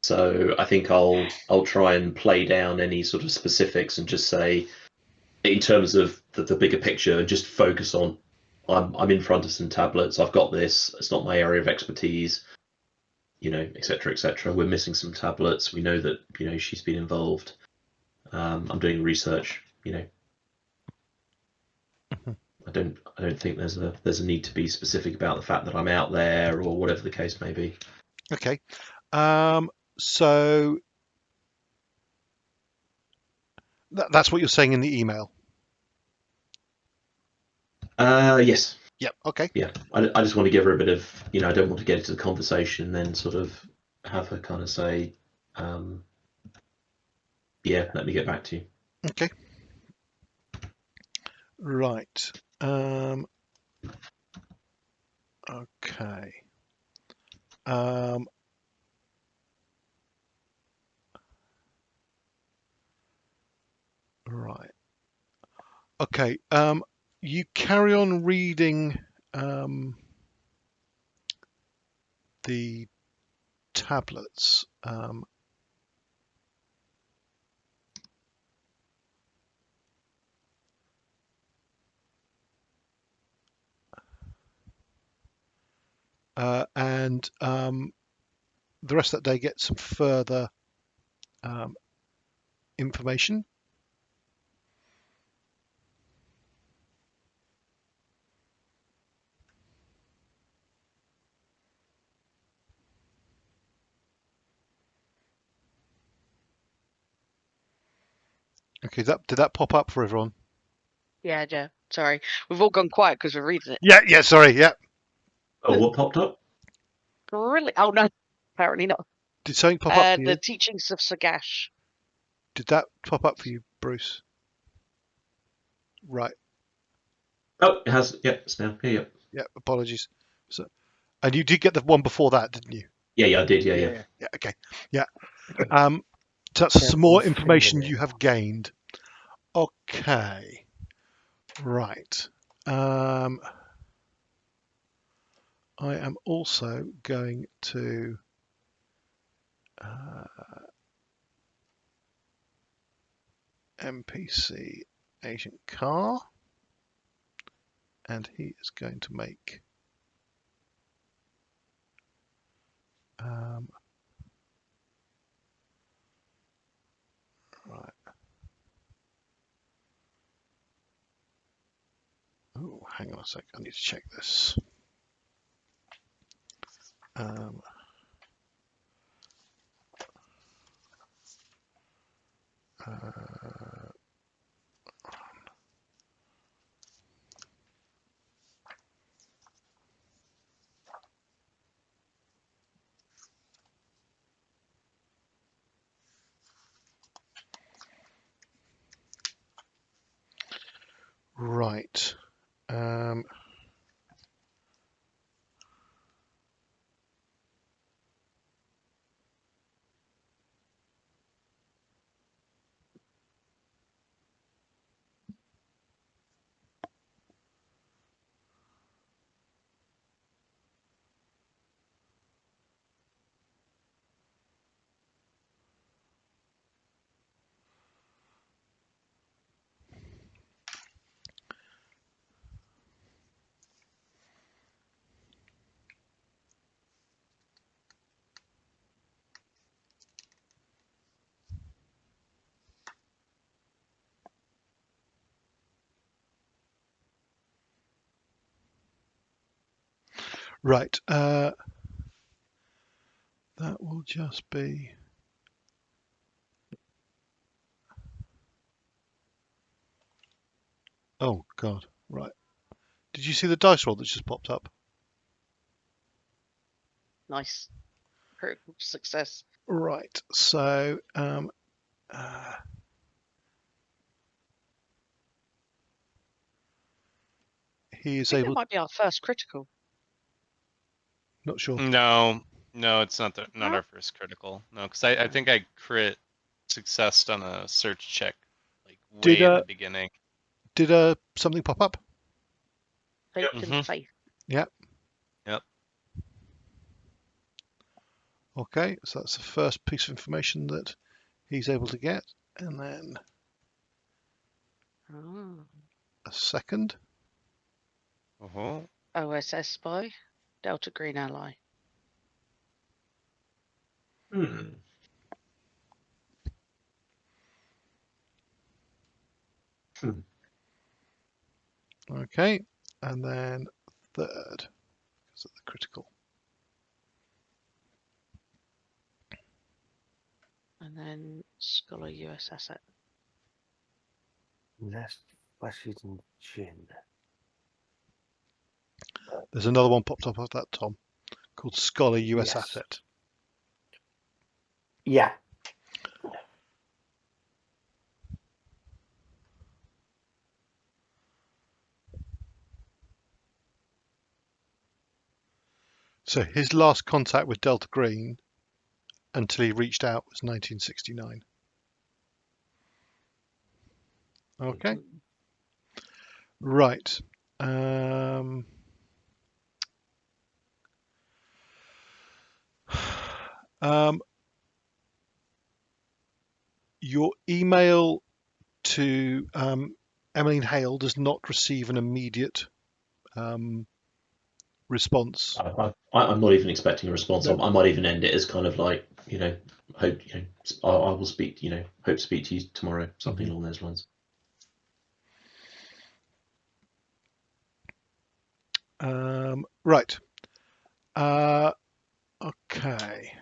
So I think I'll try and play down any sort of specifics and just say, in terms of the bigger picture, just focus on I'm in front of some tablets. I've got this. It's not my area of expertise, you know, etc., etc. We're missing some tablets. We know that, you know, she's been involved. I'm doing research, you know. I don't think there's a need to be specific about the fact that I'm out there or whatever the case may be. Okay. So that's what you're saying in the email. Yes. Yeah. Okay. Yeah. I just want to give her a bit of, you know, I don't want to get into the conversation and then sort of have her kind of say, yeah, let me get back to you. Okay. Right. Okay. Right. Okay. You carry on reading the tablets. and the rest of that day get some further information. Okay, did that pop up for everyone? Yeah, yeah. Sorry, we've all gone quiet because we're reading it. Yeah, sorry, yeah. Oh, what popped up? Really? Oh no, apparently not. Did something pop up for you? The teachings of Sagash. Did that pop up for you, Bruce? Right. Oh, it has. Yep, it's now here. Yep. Yeah, apologies. So, and you did get the one before that, didn't you? Yeah, I did. Yeah. Yeah, okay. Yeah. So that's some more information you have gained. Okay. Right. I am also going to NPC Agent Khar, and he is going to make right. Oh, hang on a sec. I need to check this. Right. Right. That will just be. Oh God. Right. Did you see the dice roll that just popped up? Nice. Critical success. Right. So he is I think able. that might be our first critical. Not sure. No, it's not not No? our first critical. No, because I think I crit successed on a search check like way at the beginning. Did something pop up? Faith Yep. and faith. Yeah. Yep. Okay. So that's the first piece of information that he's able to get, and then Oh. a second. Uh-huh. OSS spy. Delta Green ally. Okay. And then third, because of the critical. And then Scholar US asset. Nest flashes and chin. There's another one popped up after that, Tom, called Scholar US Yes. Asset. Yeah. So his last contact with Delta Green until he reached out was 1969. Okay. Right. Your email to Emmeline Hale does not receive an immediate response. I'm not even expecting a response. No. I might even end it as kind of like, hope, I will speak, hope to speak to you tomorrow, something along those lines. Right. Okay.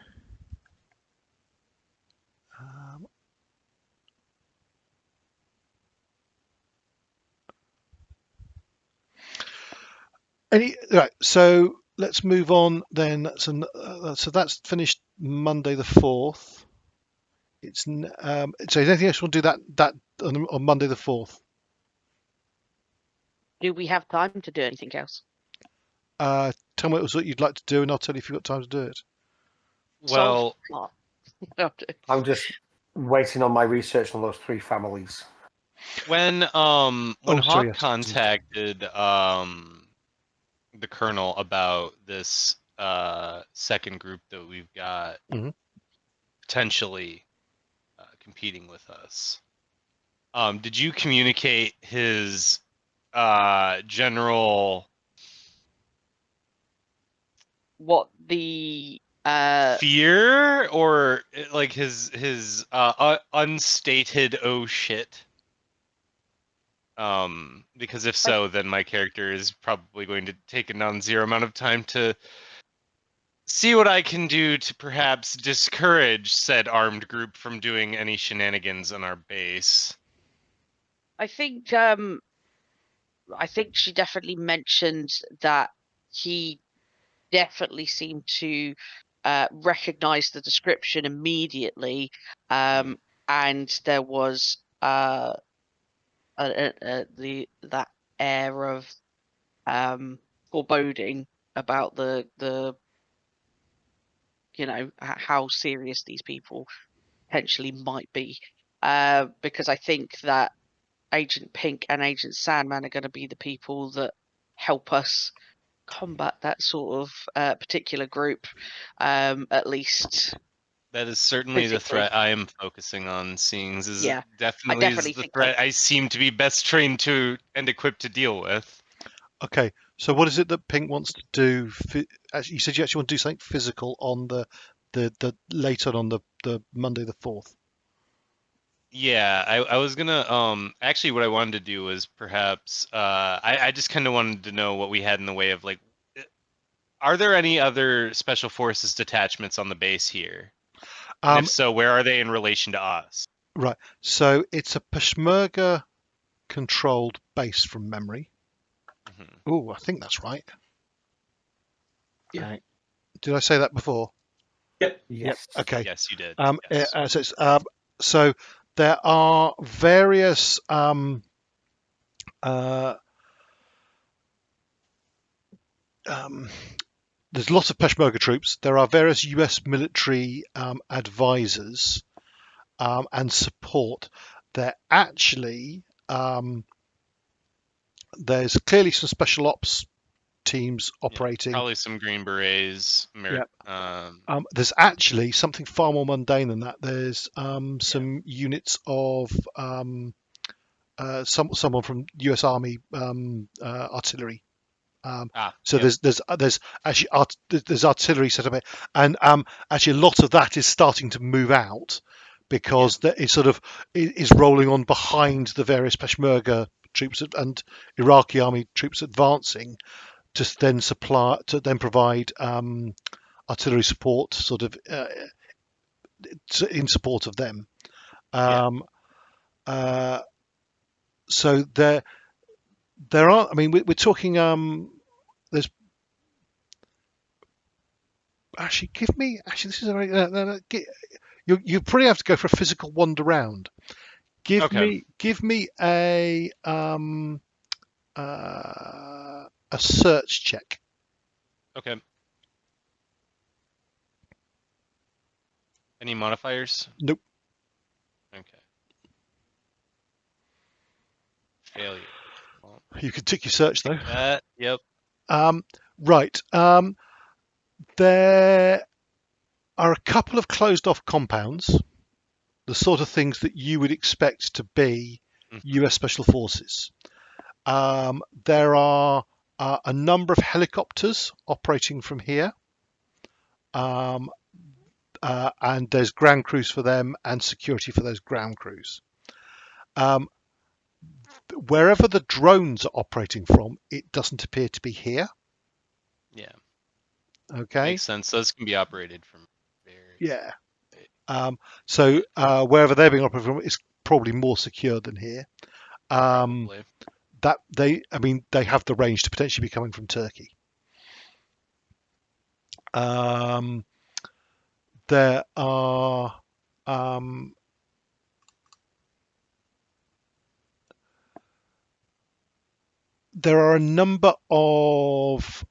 Right. So let's move on then. So that's finished Monday the 4th. So is anything else you want to do that on Monday the 4th? Do we have time to do anything else? Tell me what you'd like to do, and I'll tell you if you've got time to do it. Well, I'm just waiting on my research on those 3 families. when sorry, Hawk yes. contacted the colonel about this second group that we've got potentially competing with us, did you communicate his general What the fear, or like his unstated oh shit? Because if so, then my character is probably going to take a non-zero amount of time to see what I can do to perhaps discourage said armed group from doing any shenanigans on our base. I think she definitely mentioned that he definitely seemed to recognize the description immediately, and there was that air of foreboding about the how serious these people potentially might be, because I think that Agent Pink and Agent Sandman are going to be the people that help us combat that sort of particular group, at least. That is certainly physically. the threat I am focusing on, seeing is Yeah, definitely definitely is the think threat I seem to be best trained to and equipped to deal with. Okay. So what is it that Pink wants to do? You said you actually want to do something physical on the later on the Monday the 4th. Yeah, I was gonna actually what I wanted to do was perhaps I just kind of wanted to know what we had in the way of, like, are there any other special forces detachments on the base here? And if so, where are they in relation to us? Right. So it's a Peshmerga controlled base from memory. Oh, I think that's right. Yeah. Did I say that before? Yep. Yes. Okay. Yes, you did. Yes. So there are various there's lots of Peshmerga troops. There are various US military advisors and support. There actually there's clearly some special ops teams operating. Probably some Green Berets. There's actually something far more mundane than that. There's some units of someone from US Army artillery. There's actually there's artillery set up, and actually a lot of that is starting to move out because it sort of is rolling on behind the various Peshmerga troops and Iraqi army troops advancing to then provide artillery support, sort of in support of them. So there are. I mean, we're talking. There's actually this is a very. You probably have to go for a physical wander round. Give me a search check. Okay. Any modifiers? Nope. Okay. Failure. Well, You can tick your search though. Yep. Right. There are a couple of closed off compounds, the sort of things that you would expect to be US Special Forces. There are a number of helicopters operating from here. And there's ground crews for them and security for those ground crews. Wherever the drones are operating from, it doesn't appear to be here. Yeah. Okay. Makes sense. Those can be operated from very. Yeah. So wherever they're being operated from, it's probably more secure than here. Probably. They have the range to potentially be coming from Turkey. There are a number of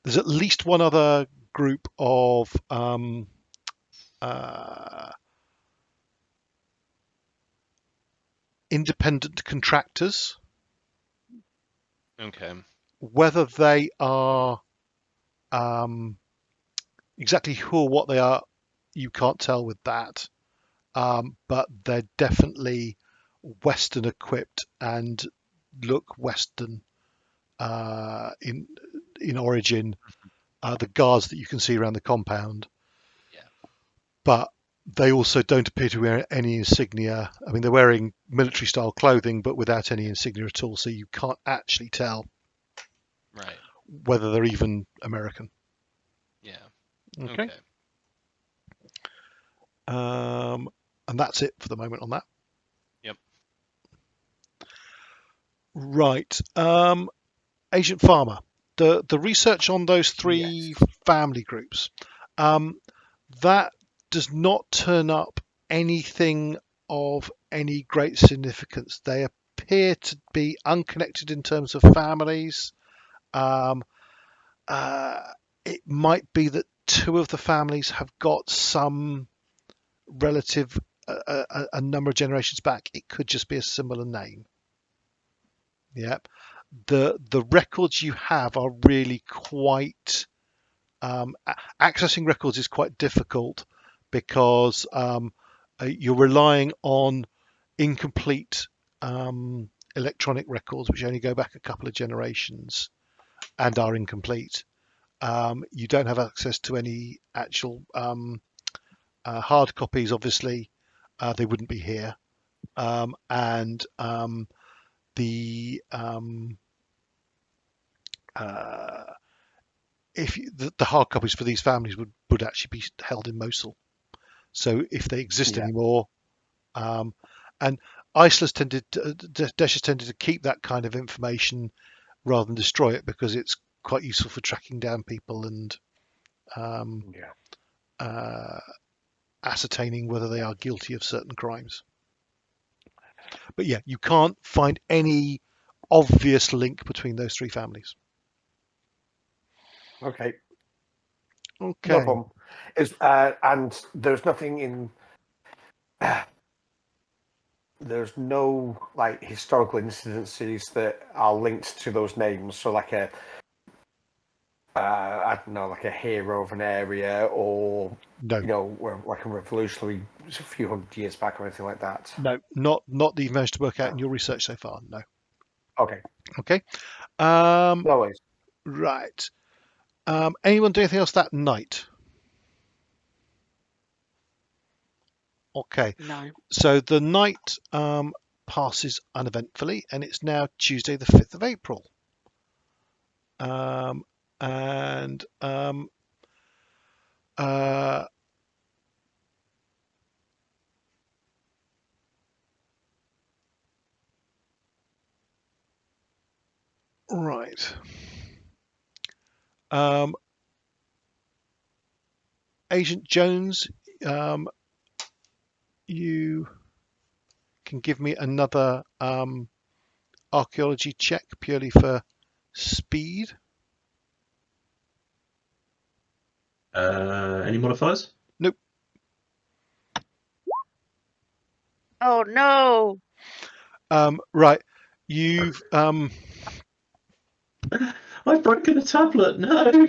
there's at least one other group of independent contractors. Okay. Whether they are exactly who or what they are, you can't tell with that. But they're definitely Western equipped and look Western in origin. The guards that you can see around the compound. Yeah. But they also don't appear to wear any insignia. I mean, they're wearing military style clothing, but without any insignia at all. So you can't actually tell whether they're even American. Yeah. Okay. And that's it for the moment on that. Yep. Right. Agent Farmer, the research on those three family groups, that does not turn up anything of any great significance. They appear to be unconnected in terms of families. It might be that two of the families have got some relative a number of generations back. It could just be a similar name. Yep. The records you have are really quite accessing records is quite difficult because you're relying on incomplete electronic records which only go back a couple of generations and are incomplete. You don't have access to any actual hard copies, obviously. They wouldn't be here. And the hard copies for these families would actually be held in Mosul. So if they exist anymore, and ISLA's Daesh has tended to keep that kind of information rather than destroy it because it's quite useful for tracking down people and ascertaining whether they are guilty of certain crimes. But yeah, you can't find any obvious link between those three families. Okay. No problem. And there's nothing in. There's no like historical incidences that are linked to those names. So like I don't know, like a hero of an area, or like a revolutionary a few hundred years back, or anything like that. No, not that you've managed to work out in your research so far. No. Okay. No worries. Right. Anyone do anything else that night? Okay. No. So the night passes uneventfully, and it's now Tuesday, the 5th of April. Right. Agent Jones, you can give me another archaeology check purely for speed. Any modifiers? Nope. Oh no. Right. You've I've broken a tablet. No.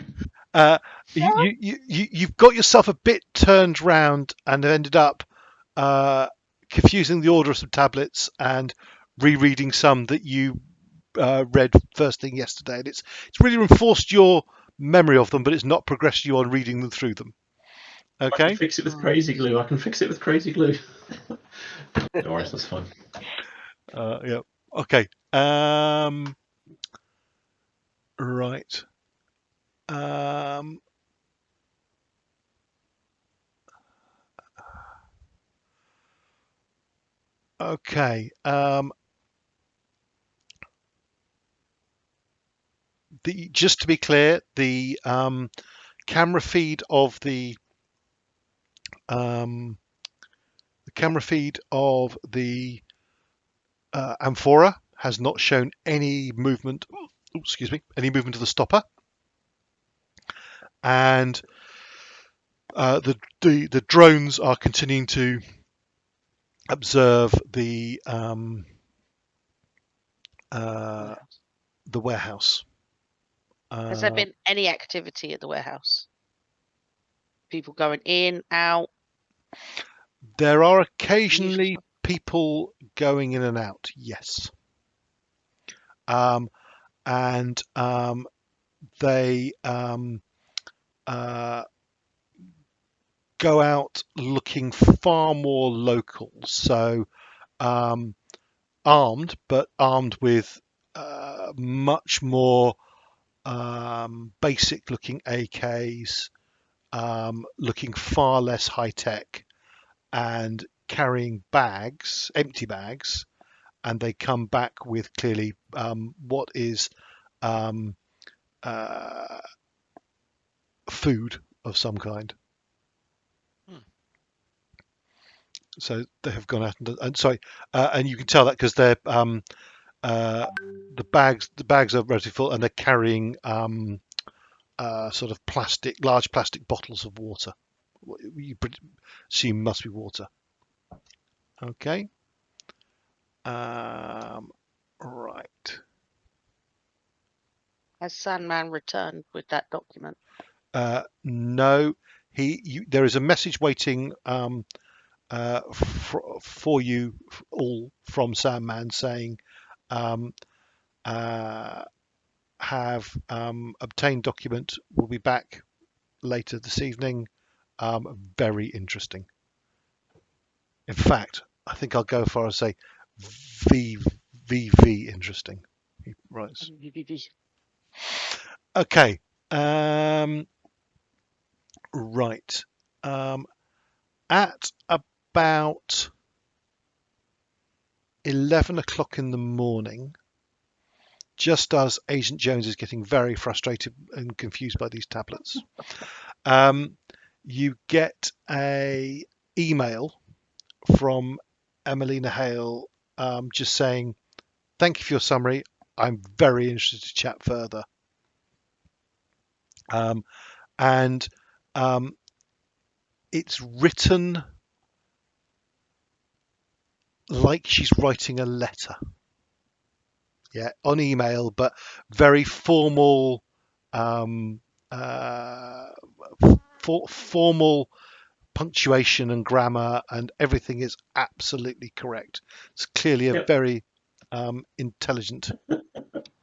You've got yourself a bit turned round and have ended up confusing the order of some tablets and rereading some that you read first thing yesterday, and it's really reinforced your memory of them, but it's not progressed you on reading them through them. I Okay. can fix it with crazy glue. I can fix it with crazy glue. No worries, that's fine. Yeah. Okay. Right. Okay. Just to be clear, the camera feed of the amphora has not shown any movement. Excuse me, any movement of the stopper, and the drones are continuing to observe the warehouse. Has there been any activity at the warehouse? People going in, out? There are occasionally people going in and out, yes. And they go out looking far more local. So armed, but armed with much more basic looking AKs, looking far less high tech, and carrying bags, empty bags, and they come back with clearly what is food of some kind. So they have gone out and you can tell that because they're the bags are relatively full, and they're carrying sort of large plastic bottles of water. You assume must be water. Okay. Right. Has Sandman returned with that document? No, there is a message waiting for you all from Sandman saying have obtained document, will be back later this evening. Very interesting. In fact, I think I'll go as far as say VV interesting. He writes. Okay. Right. At about 11 o'clock in the morning, just as Agent Jones is getting very frustrated and confused by these tablets, you get a email from Emelina Hale just saying, "Thank you for your summary. I'm very interested to chat further." And it's written like she's writing a letter. Yeah, on email, but very formal, formal punctuation and grammar, and everything is absolutely correct. It's clearly a very intelligent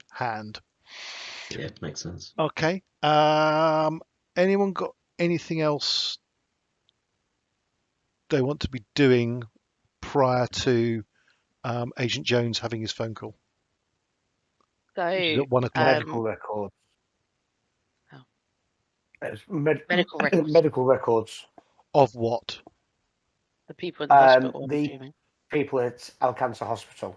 hand. Yeah, it makes sense. Okay. Anyone got anything else they want to be doing prior to Agent Jones having his phone call? So, At 1 o'clock. Medical records. Oh. Medical records. Medical records. Of what? The people in the hospital, I'm The assuming. people at Alcancer Hospital.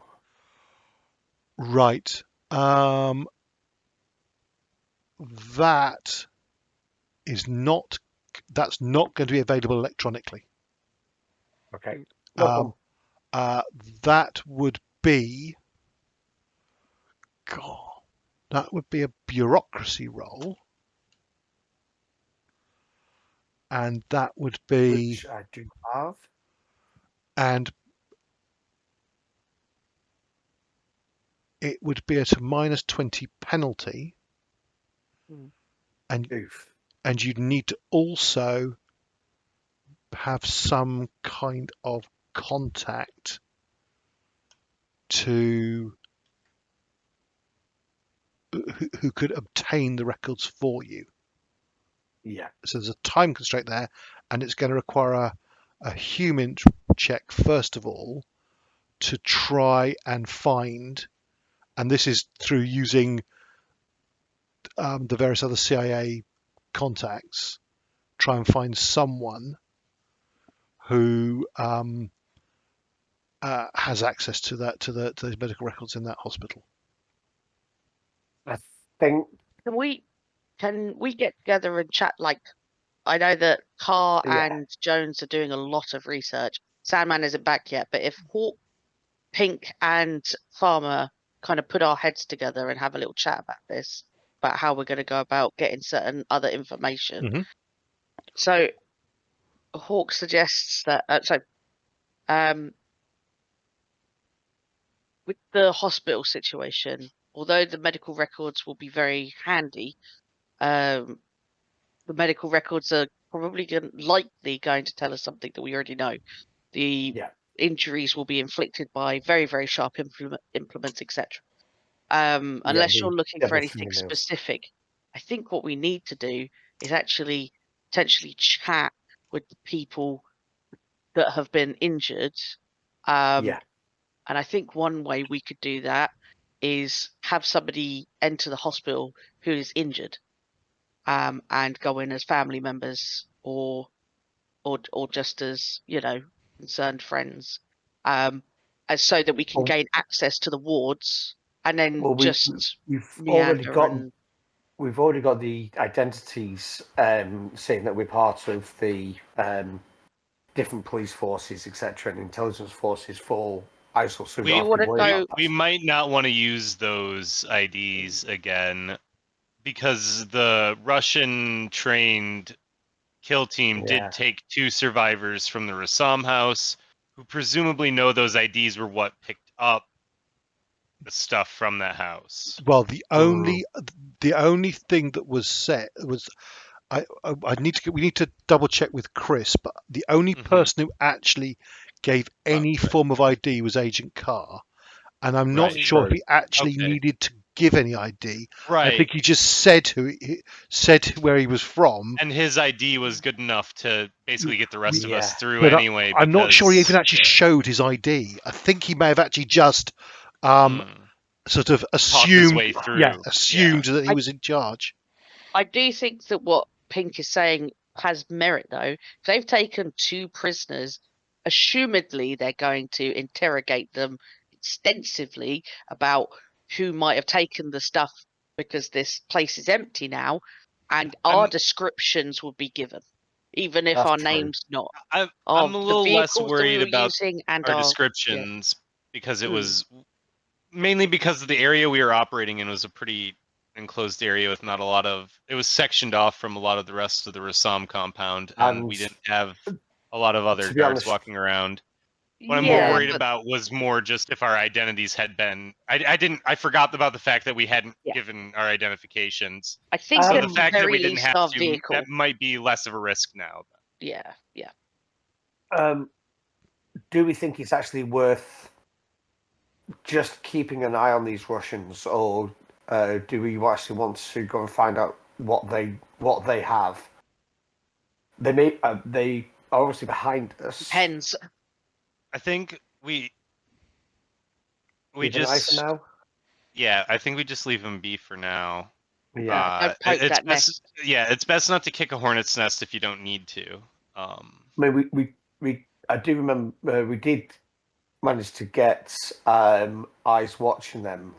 Right. That's not going to be available electronically. Okay. That would be, that would be a bureaucracy role, and that would be, which I do have, and it would be at a -20 penalty, and you'd need to also have some kind of contact to who could obtain the records for you. Yeah. So there's a time constraint there, and it's going to require a human check first of all to try and find, and this is through using the various other CIA contacts, try and find someone who has access to those medical records in that hospital. I think. Can we get together and chat? Like, I know that Khar Yeah. and Jones are doing a lot of research. Sandman isn't back yet, but if Hawk, Pink, and Farmer kind of put our heads together and have a little chat about this, about how we're going to go about getting certain other information. Mhm. So Hawk suggests that with the hospital situation, although the medical records will be very handy, the medical records are probably likely going to tell us something that we already know. The injuries will be inflicted by very, very sharp implements, etc. Unless you're looking for anything specific, I think what we need to do is actually potentially chat with the people that have been injured. And I think one way we could do that is have somebody enter the hospital who is injured, and go in as family members or just as, concerned friends, as so that we can gain access to the wards and then we've already got the identities saying that we're part of the different police forces, etc., and intelligence forces for ISIL. So we might not want to use those IDs again because the Russian trained kill team did take 2 survivors from the Rassam house who presumably know those IDs were what picked up the stuff from that house. Well, the only thing that was set was we need to double check with Chris, but the only person who actually gave any form of ID was Agent Khar, and I'm not sure if he actually needed to give any ID. Right. I think he just said where he was from, and his ID was good enough to basically get the rest of us through but anyway. I'm not sure he even actually showed his ID. I think he may have actually just sort of assumed that he was in charge. I do think that what Pink is saying has merit, though. If they've taken 2 prisoners, assumedly they're going to interrogate them extensively about who might have taken the stuff, because this place is empty now, and our descriptions will be given, even if our name's not. I'm a little less worried about our descriptions because it was mainly because of the area we were operating in was a pretty enclosed area with not a lot of. It was sectioned off from a lot of the rest of the Rassam compound, and we didn't have a lot of other guards walking around. What I'm more worried about was more just if our identities had been. I forgot about the fact that we hadn't given our identifications. I think so. The fact that we didn't have to, that might be less of a risk now. Yeah. Do we think it's actually worth just keeping an eye on these Russians, or do we actually want to go and find out what they have? They are obviously behind us. Depends. I think we leave just an eye for now. Yeah, I think we just leave them be for now. Yeah, it's best. Yeah, it's best not to kick a hornet's nest if you don't need to. I mean, I do remember we did manage to get eyes watching them.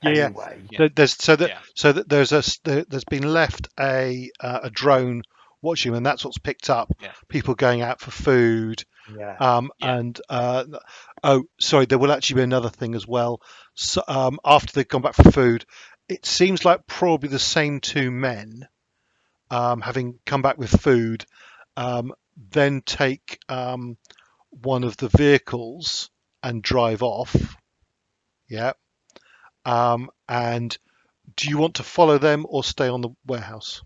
Anyway. There's been left a drone watching them, and that's what's picked up people going out for food. And sorry, there will actually be another thing as well. So after they've gone back for food, it seems like probably the same 2 men, having come back with food, then take one of the vehicles and drive off. And do you want to follow them or stay on the warehouse?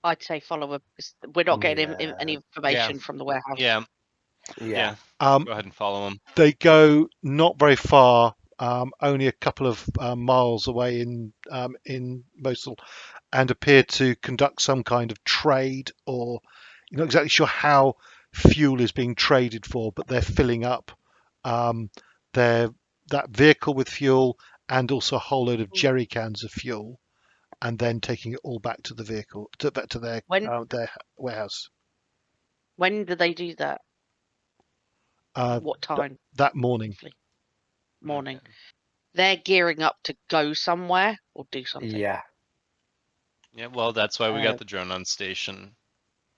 I'd say follow. We're not getting any information from the warehouse. Yeah. Go ahead and follow them. They go not very far only a couple of miles away in Mosul, and appear to conduct some kind of trade, or you're not exactly sure how fuel is being traded for, but they're filling up that vehicle with fuel, and also a whole load of jerry cans of fuel, and then taking it all back to the vehicle, back to their warehouse. When do they do that? What time? That morning. Morning. Okay. They're gearing up to go somewhere or do something. Yeah. Yeah, well, that's why we got the drone on station.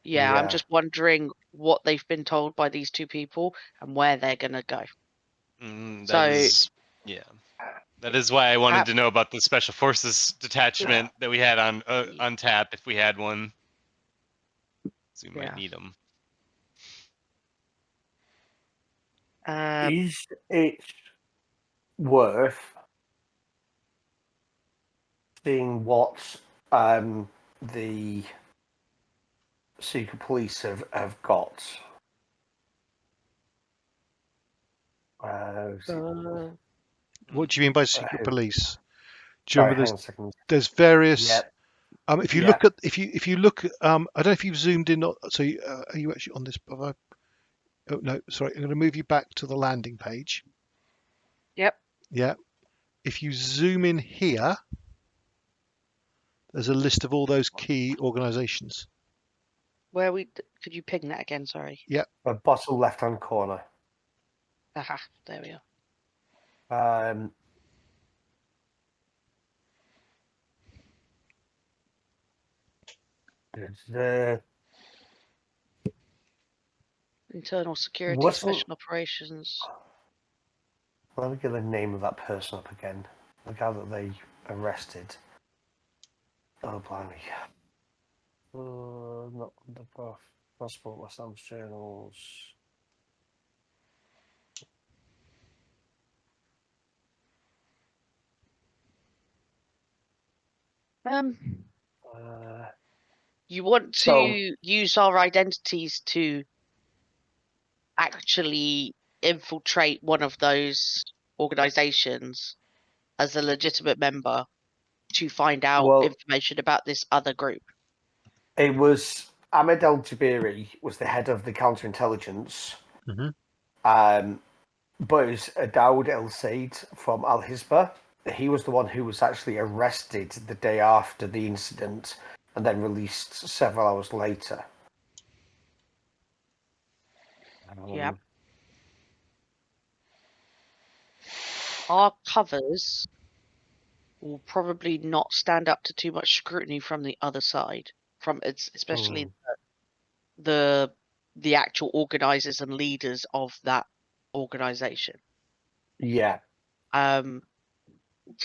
Yeah, I'm just wondering what they've been told by these two people and where they're going to go. That is why I wanted to know about the Special Forces detachment that we had on tap, if we had one. So we might need them. Is it worth seeing what the secret police have got? What do you mean by secret police? Do you Sorry, remember hang on a second. There's various. Yeah. If you look at if you look at I don't know if you've zoomed in. So are you actually on this? Oh no, sorry. I'm going to move you back to the landing page. Yep. Yeah. If you zoom in here, there's a list of all those key organisations. Could you ping that again? Sorry. Yeah. The bottom left-hand corner. Aha, there we are. The Internal Security Special Operations. Let me get the name of that person up again. The guy that they arrested. Oh, blimey. Not the passport, West Ham's journals. You want to use our identities to actually infiltrate one of those organizations as a legitimate member to find out information about this other group. It was Ahmed El-Jabiri was the head of the counterintelligence. Mm-hmm. But it was Daoud El-Said from Al-Hisba. He was the one who was actually arrested the day after the incident and then released several hours later. Yeah. Our covers will probably not stand up to too much scrutiny from the other side, especially the actual organizers and leaders of that organization. Yeah. Can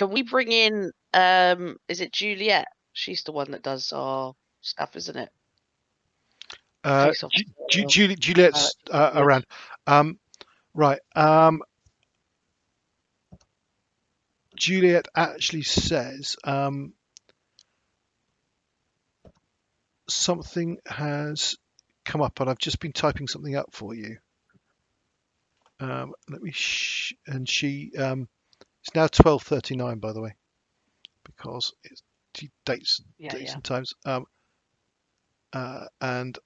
we bring in is it Juliet? She's the one that does our stuff, isn't it? Juliet's around. Right. Juliet actually says something has come up, and I've just been typing something up for you. Let me. And she. It's now 12:39, by the way, because it's dates and times. And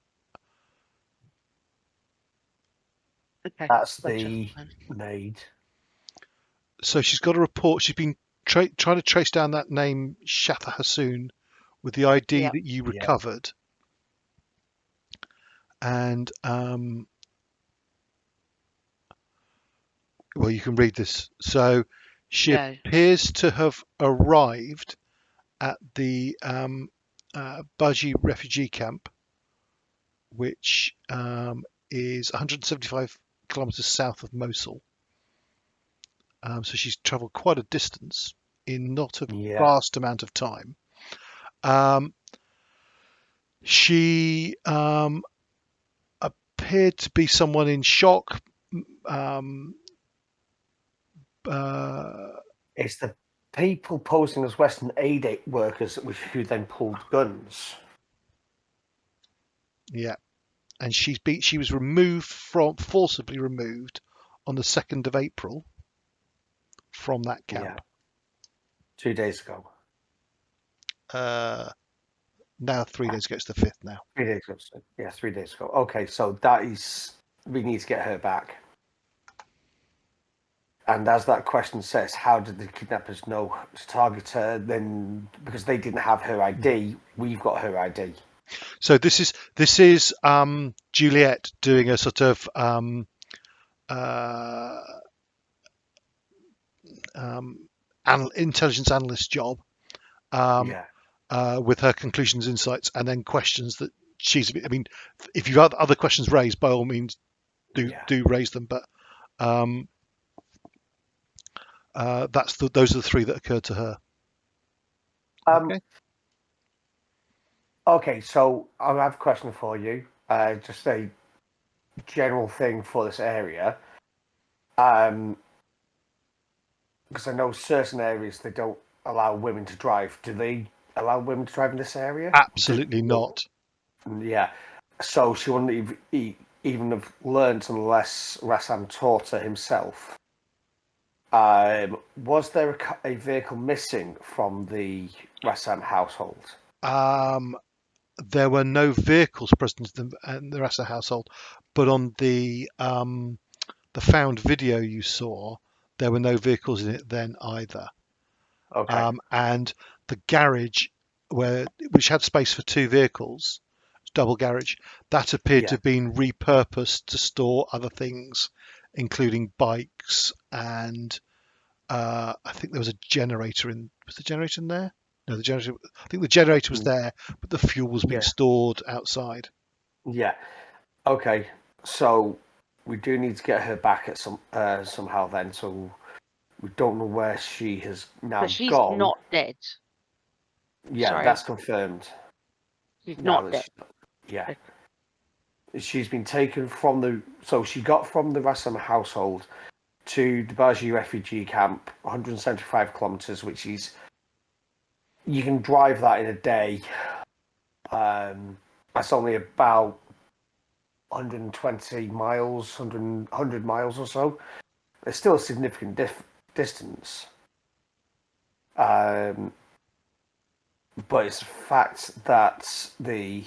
that's the maid. So she's got a report. She's been trying to trace down that name, Shafa Hassoun, with the ID that you recovered. And well, you can read this. So she appears to have arrived at the Baji refugee camp, which is 175 kilometers south of Mosul. So she's traveled quite a distance in not a vast amount of time. She appeared to be someone in shock. It's the people posing as Western aid workers who then pulled guns. Yeah, and she was forcibly removed on the 2nd of April from that camp. 2 days ago. Now 3 days ago, it's the 5th now. 3 days ago. Yeah, 3 days ago. Okay, so that is, we need to get her back. And as that question says, how did the kidnappers know to target her? Then, because they didn't have her ID, we've got her ID. So this is Juliet doing a sort of intelligence analyst job with her conclusions, insights, and then questions that she's. I mean, if you've got other questions raised, by all means, do raise them. But those are the 3 that occurred to her. Okay, so I have a question for you. Just a general thing for this area. Because I know certain areas they don't allow women to drive. Do they allow women to drive in this area? Absolutely not. Yeah. So she wouldn't even have learned unless Rassam taught her himself. Was there a vehicle missing from the Rassam household? There were no vehicles present in the Rassam household, but on the found video you saw, there were no vehicles in it then either. Okay. And the garage, which had space for 2 vehicles, double garage, that appeared to have been repurposed to store other things, including bikes and I think there was a generator in. Was the generator in there? No, the generator. I think the generator was there, but the fuel was being stored outside. Yeah. Okay. So we do need to get her back at somehow then. So we don't know where she has now But she's gone. not dead. Yeah, Sorry. that's confirmed. She's not dead. Yeah. She's been taken from the. So she got from the Rassam household to the Baji refugee camp, 175 kilometers, which is. You can drive that in a day. That's only about 120 miles, 100 miles or so. It's still a significant distance. But it's a fact that the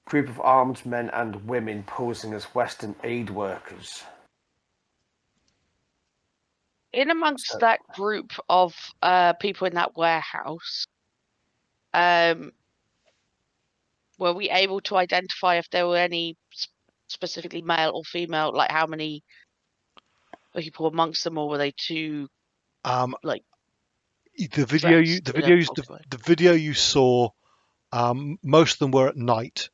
group of armed men and women posing as Western aid workers. In amongst that group of people in that warehouse, were we able to identify if there were any specifically male or female, like how many people amongst them, or were they too like the video you saw, most of them were at night,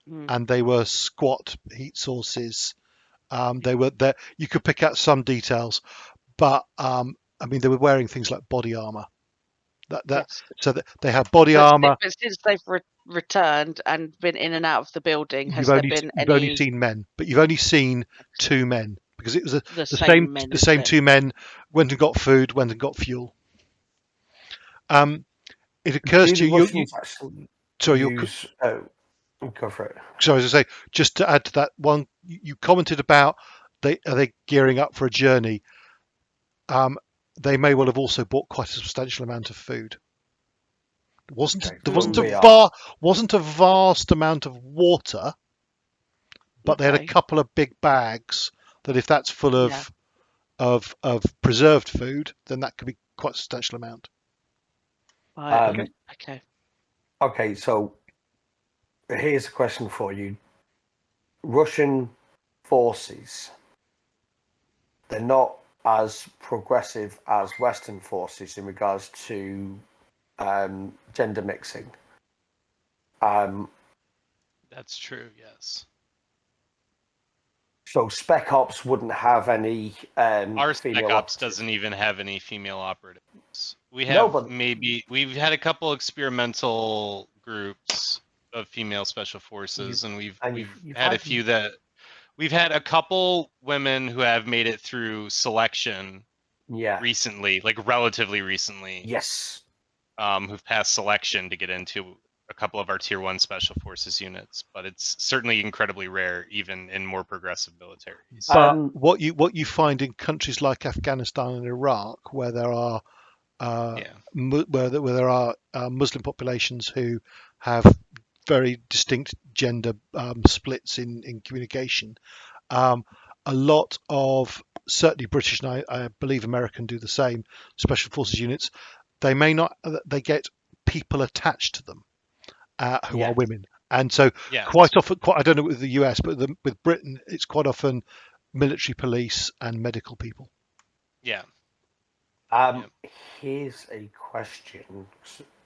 and they were squat heat sources. They were there. You could pick out some details, but I mean, they were wearing things like body armor. So they have body armor. But since they've returned and been in and out of the building, you've only seen men, but you've only seen 2 men because it was the same 2 men went and got food, went and got fuel. It occurs to you. Go for it. So as I say, just to add to that one, you commented about are they gearing up for a journey? They may well have also bought quite a substantial amount of food. There wasn't a vast amount of water, but they had a couple of big bags that if that's full of preserved food, then that could be quite a substantial amount. Okay, so here's a question for you. Russian forces, they're not as progressive as Western forces in regards to gender mixing. That's true, yes. So Spec Ops wouldn't have any our Spec Ops doesn't even have any female operatives. We have we've had a couple experimental groups of female special forces, and we've had a few that we've had a couple women who have made it through selection recently, like relatively recently. Yes. Who've passed selection to get into a couple of our tier 1 special forces units, but it's certainly incredibly rare, even in more progressive militaries. But what you find in countries like Afghanistan and Iraq, where there are where there are Muslim populations who have very distinct gender splits in communication, a lot of, certainly British, and I believe American do the same, special forces units, they get people attached to them who are women. And so quite often, I don't know with the US, but with Britain, it's quite often military police and medical people. Yeah. Here's a question.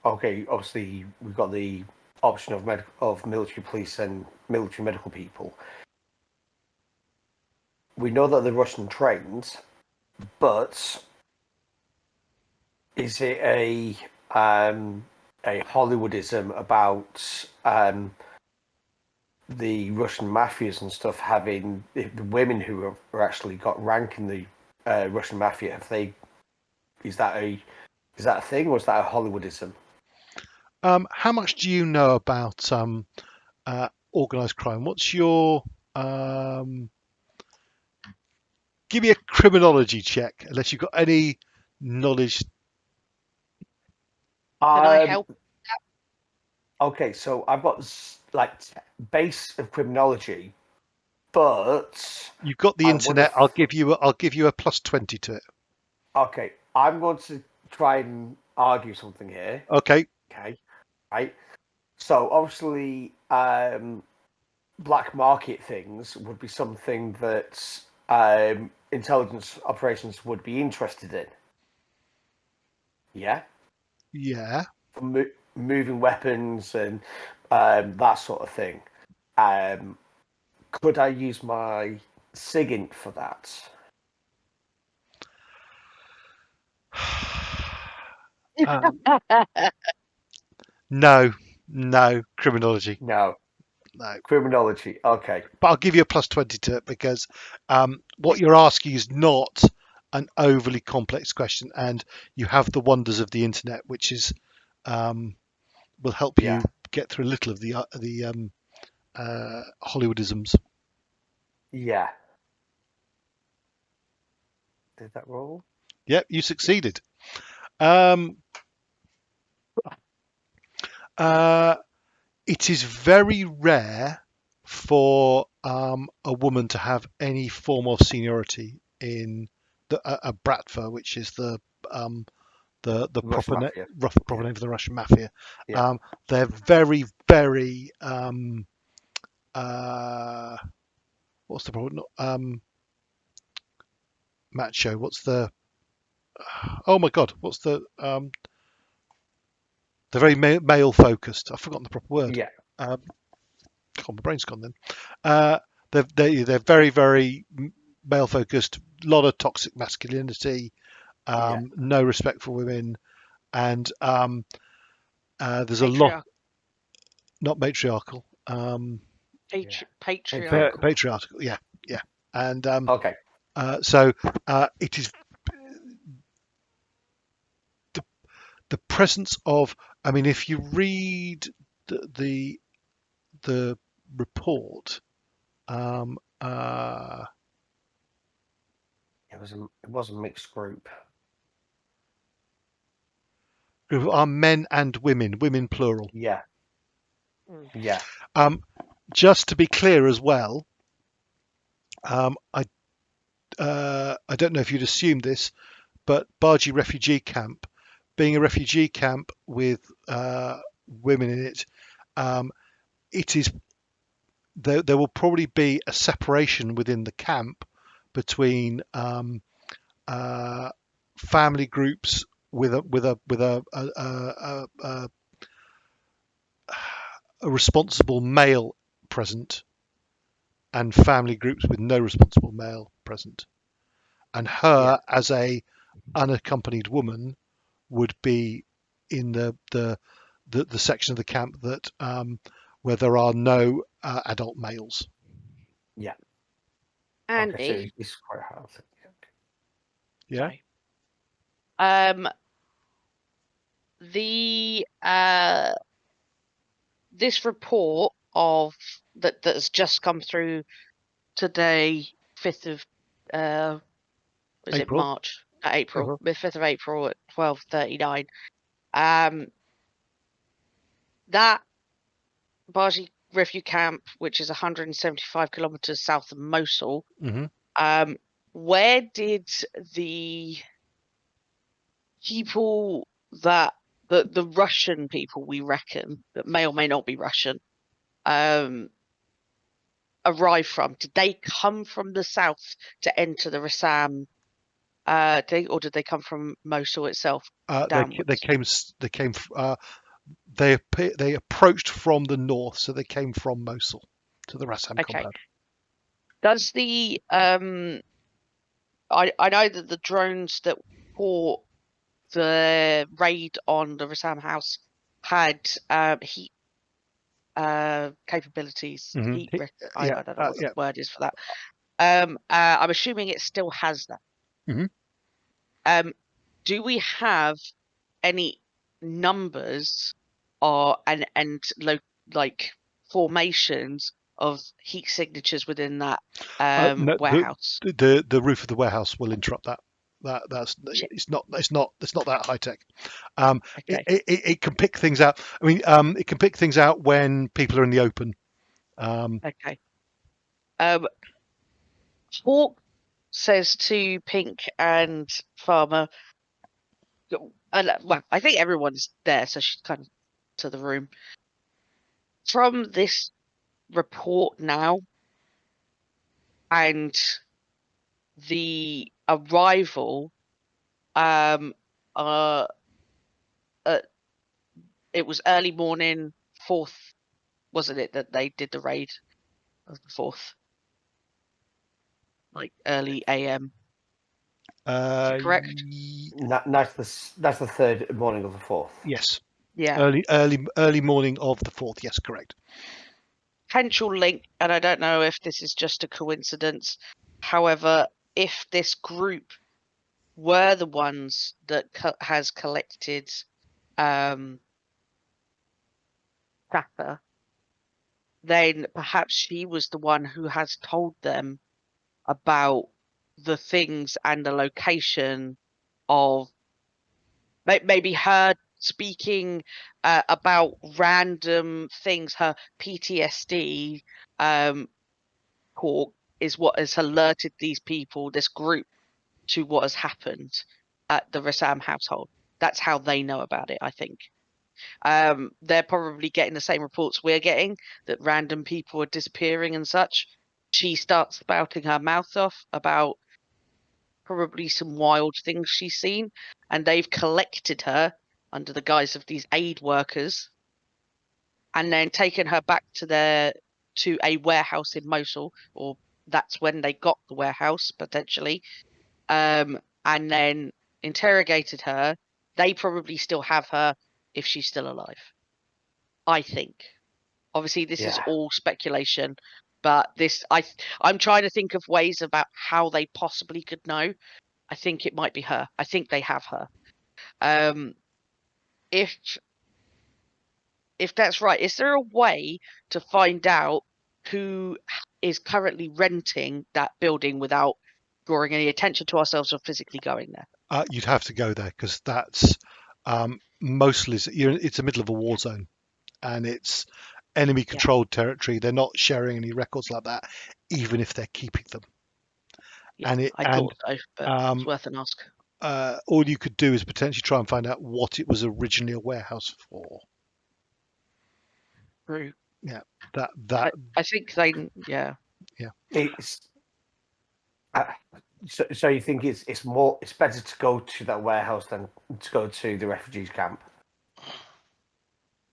Okay, obviously we've got the option of military police and military medical people. We know that the Russian trains, but is it a Hollywoodism about the Russian mafias and stuff having the women who are actually got rank in the Russian mafia? Is that a thing, or is that a Hollywoodism? How much do you know about organised crime? What's your give me a criminology check, unless you've got any knowledge. Can I help? Okay, so I've got base of criminology, but you've got the internet. I'll give you a +20 to it. Okay, I'm going to try and argue something here. Okay. Right. So obviously, black market things would be something that intelligence operations would be interested in. Yeah. Yeah. Moving weapons and that sort of thing. Could I use my SIGINT for that? No, criminology. No. Criminology. Okay. But I'll give you a +20 to it, because what you're asking is not an overly complex question, and you have the wonders of the internet, which is will help you get through a little of the Hollywoodisms. Yeah. Did that roll? Yep, you succeeded. It is very rare for a woman to have any form of seniority in a Bratva, which is the proper name of the Russian mafia. Yeah. They're very, very what's the problem? Macho. What's the? Oh my God! What's the? They're very male focused. I've forgotten the proper word. Yeah. My brain's gone then. They're very, very male focused. A lot of toxic masculinity. No respect for women, and there's a lot. Not matriarchal. Patriarchal. Patriarchal. Yeah. And okay. So it is the presence of. I mean, if you read the report, it was a mixed group. Are men and women plural. Yeah. Yeah. Just to be clear as well, I don't know if you'd assume this, but Baji refugee camp, being a refugee camp with women in it, it is there will probably be a separation within the camp between family groups with a responsible male present, and family groups with no responsible male present. And her, as a unaccompanied woman, would be in the section of the camp that where there are no adult males. Yeah. Andy. Okay, so it's quite hard. Yeah. The this report of that has just come through today, 5th of was it April. March? April, Uh-huh. the 5th of April at 12:39. That Baji refugee camp, which is 175 kilometers south of Mosul, Mm-hmm. where did the people that the Russian people, we reckon, that may or may not be Russian, arrive from? Did they come from the south to enter the Rassam, or did they come from Mosul itself downwards? They approached from the north, so they came from Mosul to the Rassam Okay. compound. Does the I know that the drones that caught the raid on the Rassam house had heat capabilities. Mhm. Heat. Yeah, I don't know what yeah. the word is for that. I'm assuming it still has that. Mhm. Do we have any numbers or like formations of heat signatures within that No, warehouse? the roof of the warehouse will interrupt that. That's Shit. it's not that high tech. Okay. It can pick things out. I mean, it can pick things out when people are in the open. Okay. Hawk says to Pink and Farmer, well, I think everyone's there, so she's kind of to the room. From this report now and the arrival, it was early morning, 4th, wasn't it, that they did the raid of the 4th? Like early AM. Is that correct? That's the third morning of the 4th. Yes. Yeah. Early morning of the 4th. Yes, correct. Potential link, and I don't know if this is just a coincidence. However, if this group were the ones that has collected Saka, then perhaps she was the one who has told them about the things and the location of maybe her speaking about random things. Her PTSD talk is what has alerted these people, this group, to what has happened at the Rassam household. That's how they know about it, I think. They're probably getting the same reports we're getting, that random people are disappearing and such. She starts spouting her mouth off about probably some wild things she's seen, and they've collected her under the guise of these aid workers and then taken her back to a warehouse in Mosul, or that's when they got the warehouse potentially, and then interrogated her. They probably still have her if she's still alive, I think. Obviously this is all speculation, but I'm trying to think of ways about how they possibly could know. I think it might be her. I think they have her. If that's right, is there a way to find out who is currently renting that building without drawing any attention to ourselves or physically going there? You'd have to go there because that's Mosul it's the middle of a war zone, and it's enemy controlled territory. They're not sharing any records like that, even if they're keeping them. Yeah, I thought so, but it's worth an ask. All you could do is potentially try and find out what it was originally a warehouse for. True. Yeah, I think they. Yeah. It's so you think it's better to go to that warehouse than to go to the refugees camp?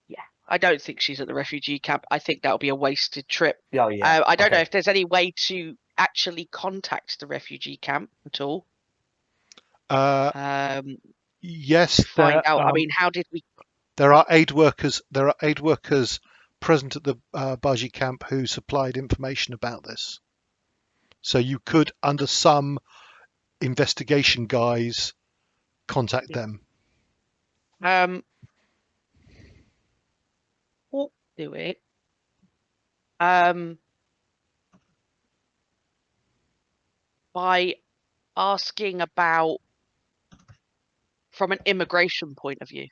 Yeah, I don't think she's at the refugee camp. I think that'll be a wasted trip. Oh yeah. I don't know if there's any way to actually contact the refugee camp at all. Yes, find out. I mean, how did we? There are aid workers. There are aid workers present at the Baji camp who supplied information about this. So you could, under some investigation guise, contact them. do it. By asking about from an immigration point of view.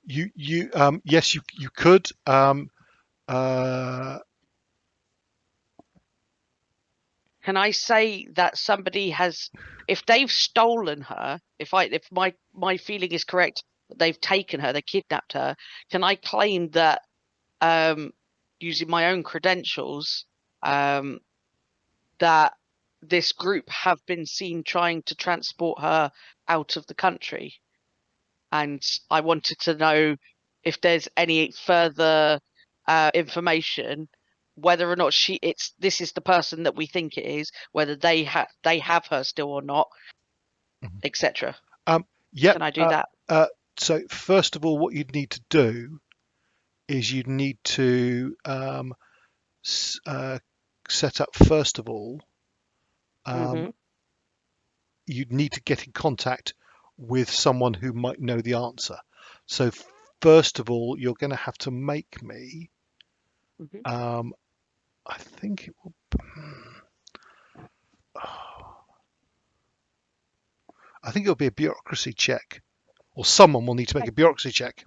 Yes, you could. Can I say that somebody has, if they've stolen her, if my feeling is correct, that they've taken her, they kidnapped her, can I claim that using my own credentials, that this group have been seen trying to transport her out of the country? And I wanted to know if there's any further information, whether or not this is the person that we think it is, whether they have her still or not, etc. Yeah. Can I do that? So first of all, what you'd need to do is you'd need to set up, first of all, you'd need to get in contact with someone who might know the answer. So first of all, you're going to have to make me, I think it will, I think it'll be a bureaucracy check, or someone will need to make a bureaucracy check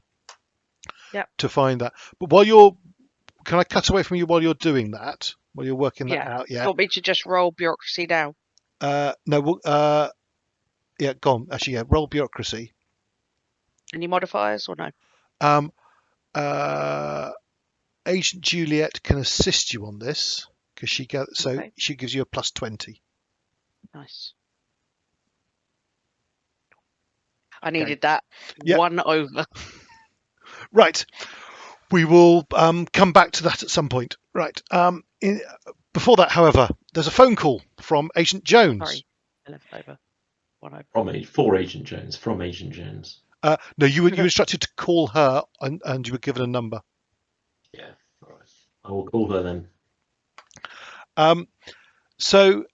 to find that. But can I cut away from you while you're doing that? While you're working that out? Yeah. You want me to just roll bureaucracy now? No, yeah, go on. Actually, yeah, roll bureaucracy. Any modifiers or no? Agent Juliet can assist you on this because she gives you a plus 20. Nice. I needed that. Yep. 1 over. Right. We will come back to that at some point. Right. Before that, however, there's a phone call from Agent Jones. Sorry, 11 over. 1 over. For Agent Jones. From Agent Jones. No, you were instructed to call her, and you were given a number. Yeah. All right. I will call her then. So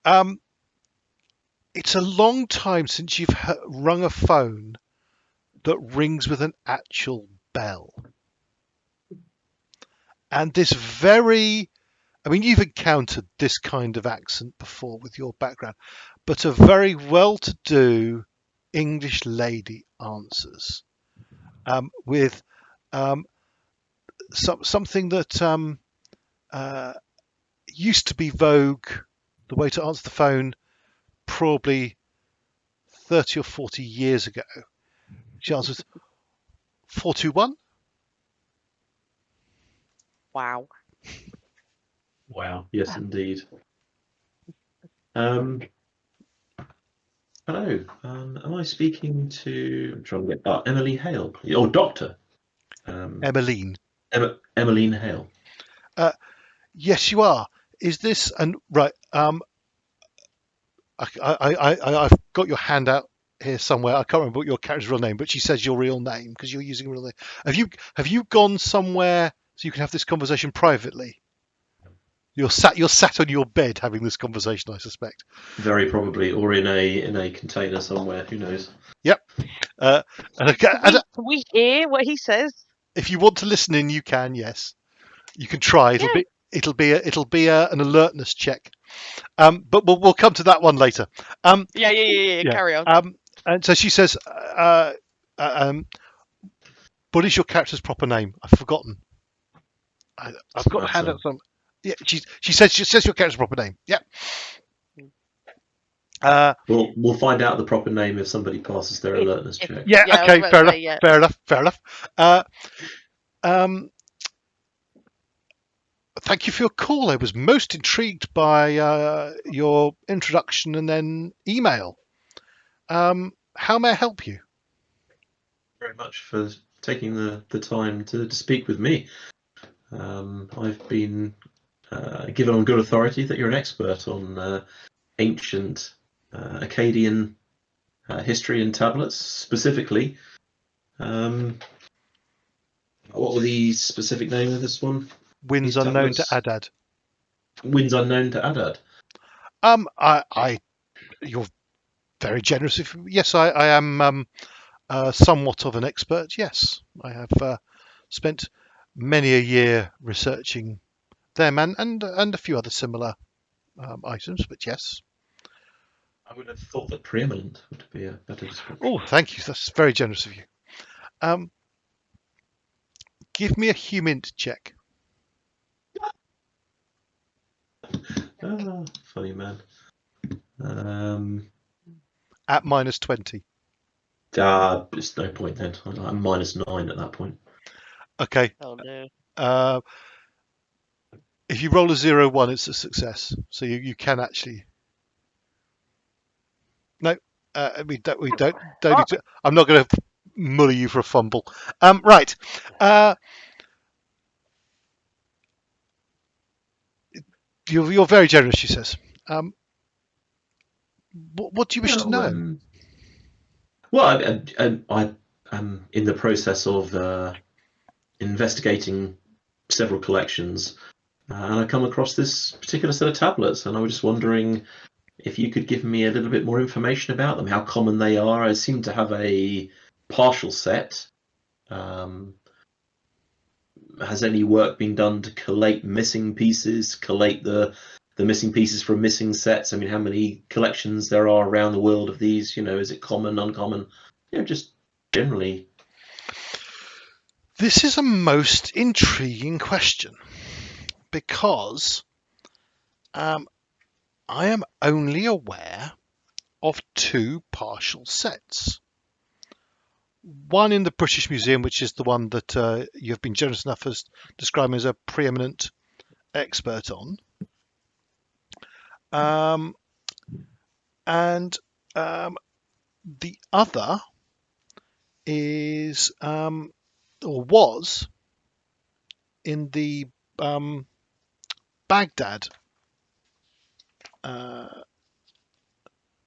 it's a long time since you've rung a phone that rings with an actual bell. And this you've encountered this kind of accent before with your background, but a very well-to-do English lady answers with something that used to be vogue, the way to answer the phone, probably 30 or 40 years ago. She answers 421. Wow. Wow. Yes, indeed. Hello. Am I speaking to? I'm trying to get Emily Hale. Oh, Doctor. Emmeline. Emmeline Hale. Yes, you are. Is this right? I've got your handout here somewhere. I can't remember what your character's real name, but she says your real name because you're using a real name. Have you gone somewhere so you can have this conversation privately? You're sat on your bed having this conversation, I suspect. Very probably, or in a container somewhere. Who knows? Yep. Can we hear what he says? If you want to listen in, you can. Yes, you can try. It'll be an alertness check. But we'll come to that one later. Yeah. Carry on. And so she says, "What is your character's proper name? I've forgotten. I've got a handout some." Yeah, she says your character's proper name. Yeah. We'll find out the proper name if somebody passes their alertness check. Yeah. Okay. Fair enough. Thank you for your call. I was most intrigued by your introduction and then email. How may I help you? Very much for taking the time to speak with me. I've been given on good authority that you're an expert on ancient Akkadian history and tablets. Specifically, what were the specific name of this one? Winds unknown to Adad. Winds unknown to Adad. You're very generous. Yes, I am somewhat of an expert. Yes, I have spent many a year researching them and a few other similar items. But yes. I would have thought that preeminent would be a better description. Oh, thank you. That's very generous of you. Give me a humint check. Funny man. At -20. There's no point then. I'm -9 at that point. Okay. Oh no. If you roll a 0-1, it's a success. So you can actually. No, we don't need to. I'm not going to muller you for a fumble. Right. You're very generous, she says. What do you wish to know? Well, I'm in the process of investigating several collections, and I come across this particular set of tablets, and I was just wondering if you could give me a little bit more information about them, how common they are. I seem to have a partial set. Has any work been done to collate missing pieces, collate the missing pieces from missing sets? I mean, how many collections there are around the world of these? Is it common, uncommon? Just generally. This is a most intriguing question because I am only aware of 2 partial sets. One in the British Museum, which is the one that you have been generous enough as describing as a preeminent expert on. And the other is or was in the Baghdad, the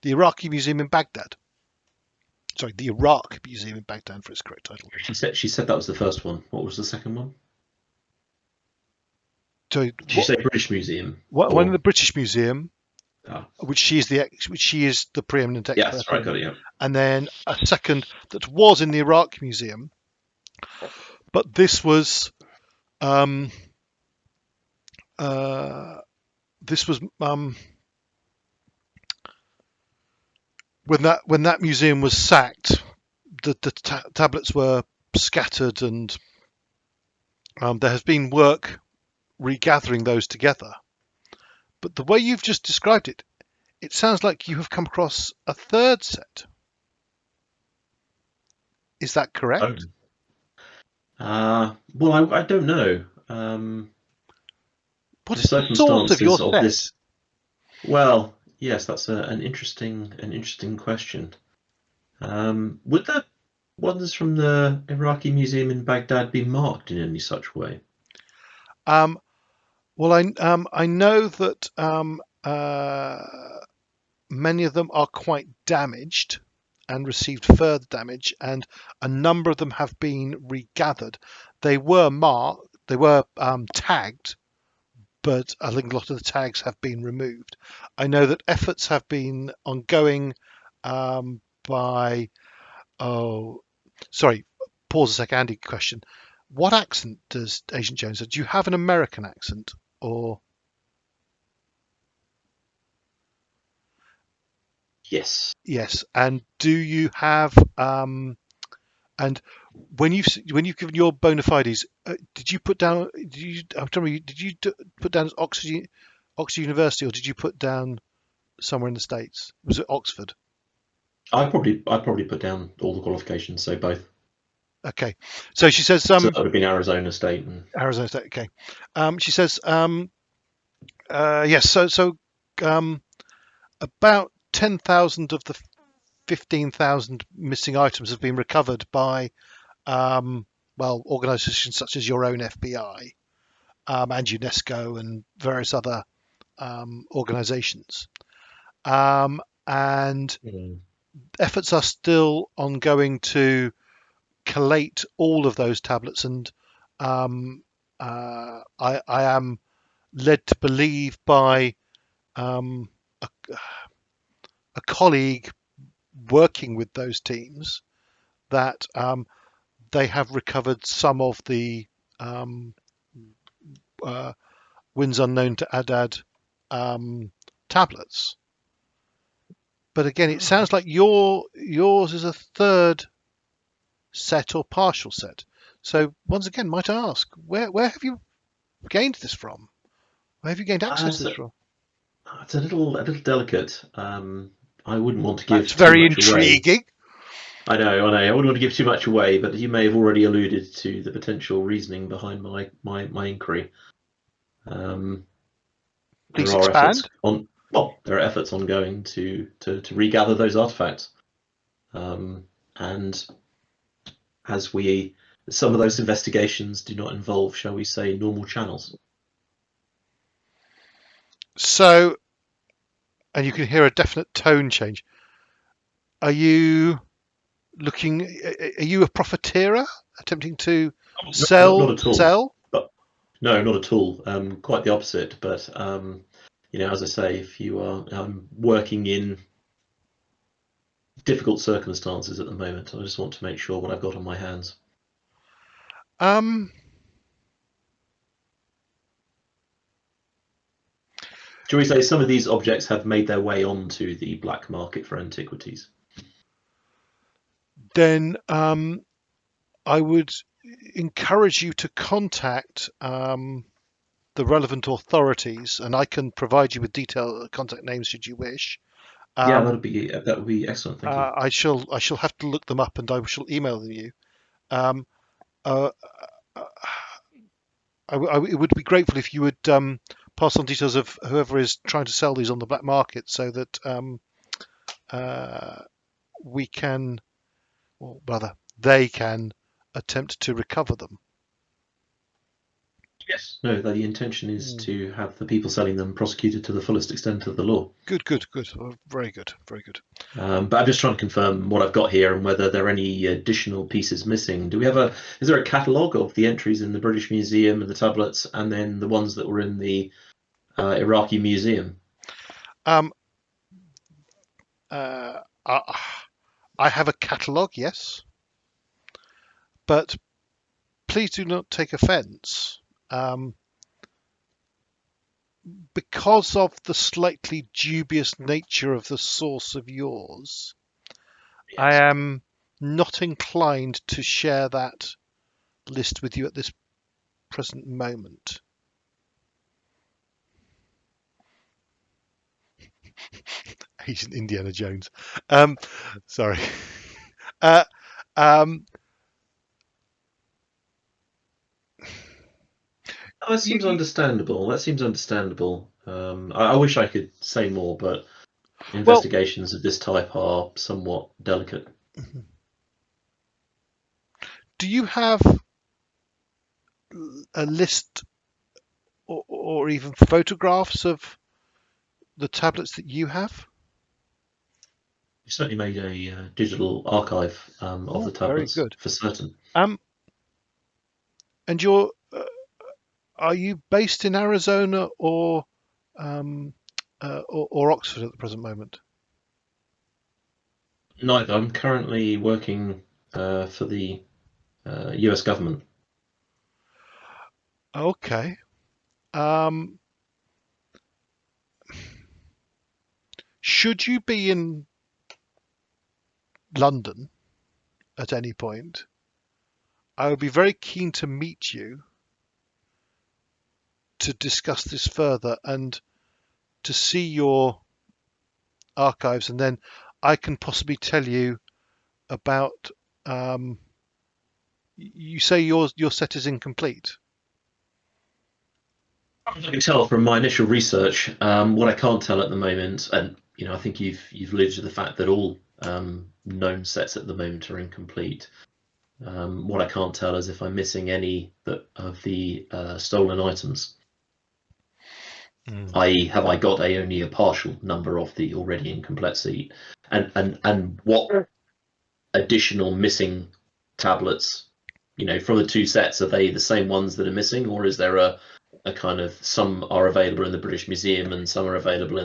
Iraqi Museum in Baghdad. Sorry, the Iraq Museum in Baghdad for its correct title. She said that was the first one. What was the second one? So, Did you say British Museum? One in the British Museum, Oh. which she is the preeminent expert. Yes, right, got it. Yeah. And then a second that was in the Iraq Museum, but this was when that museum was sacked, the tablets were scattered, and there has been work regathering those together. But the way you've just described it, it sounds like you have come across a third set. Is that correct? Well, I don't know. What is the source of your set? This? Well, yes, that's an interesting question. Would the ones from the Iraqi Museum in Baghdad be marked in any such way? Well, I know that many of them are quite damaged and received further damage, and a number of them have been regathered. They were marked, they were tagged, but I think a lot of the tags have been removed. I know that efforts have been ongoing by. Oh, sorry. Pause a sec, Andy. Question: what accent does Agent Jones have? Do you have an American accent, or? Yes. Yes. And do you have and when you've given your bona fides, did you put down? Did you put down as Oxford University, or did you put down somewhere in the States? Was it Oxford? I probably put down all the qualifications, so both. Okay. So she says so that would have been Arizona State. Arizona State. Okay. She says yes. So about 10,000 of the 15,000 missing items have been recovered by organisations such as your own FBI and UNESCO and various other organisations. And efforts are still ongoing to collate all of those tablets, and I am led to believe by a colleague working with those teams that they have recovered some of the Winds Unknown to Adad tablets. But again, it sounds like yours is a third set or partial set. So once again, might I ask, where have you gained this from? Where have you gained access to this from? It's a little delicate. I wouldn't want to give That's too very much intriguing. away. I know. I wouldn't want to give too much away, but you may have already alluded to the potential reasoning behind my inquiry. Please there are expand. efforts on. Well, there are efforts ongoing to regather those artifacts, and as some of those investigations do not involve, shall we say, normal channels. So, and you can hear a definite tone change. Are you looking? Are you a profiteer attempting to sell? Not at all. Sell? No, not at all. Quite the opposite. But as I say, if you are working in difficult circumstances at the moment, I just want to make sure what I've got on my hands. Shall we say some of these objects have made their way onto the black market for antiquities? Then I would encourage you to contact the relevant authorities, and I can provide you with detailed contact names should you wish. Yeah, that would be excellent. Thank you. I shall have to look them up, and I shall email them you. I would be grateful if you would pass on details of whoever is trying to sell these on the black market, so that we can, or rather, they can attempt to recover them. Yes. No, the intention is to have the people selling them prosecuted to the fullest extent of the law. Good. Very good. But I'm just trying to confirm what I've got here and whether there are any additional pieces missing. Is there a catalogue of the entries in the British Museum and the tablets, and then the ones that were in the Iraqi Museum? I have a catalogue, yes, but please do not take offence. Because of the slightly dubious nature of the source of yours, yes, I am not inclined to share that list with you at this present moment. Agent Indiana Jones. Sorry. That seems understandable. I wish I could say more, but investigations of this type are somewhat delicate. Do you have a list or even photographs of the tablets that you have? We certainly made a digital archive of the tablets, very good. For certain. And are you based in Arizona or Oxford at the present moment? Neither. I'm currently working for the US government. Okay. Should you be in London at any point, I would be very keen to meet you to discuss this further and to see your archives, and then I can possibly tell you about. You say your set is incomplete. I can tell from my initial research. What I can't tell at the moment, and I think you've alluded to the fact that all known sets at the moment are incomplete. What I can't tell is if I'm missing any of the stolen items. I.e., have I got only a partial number of the already incomplete set, and what additional missing tablets, from the two sets, are they the same ones that are missing, or is there a kind of, some are available in the British Museum and some are available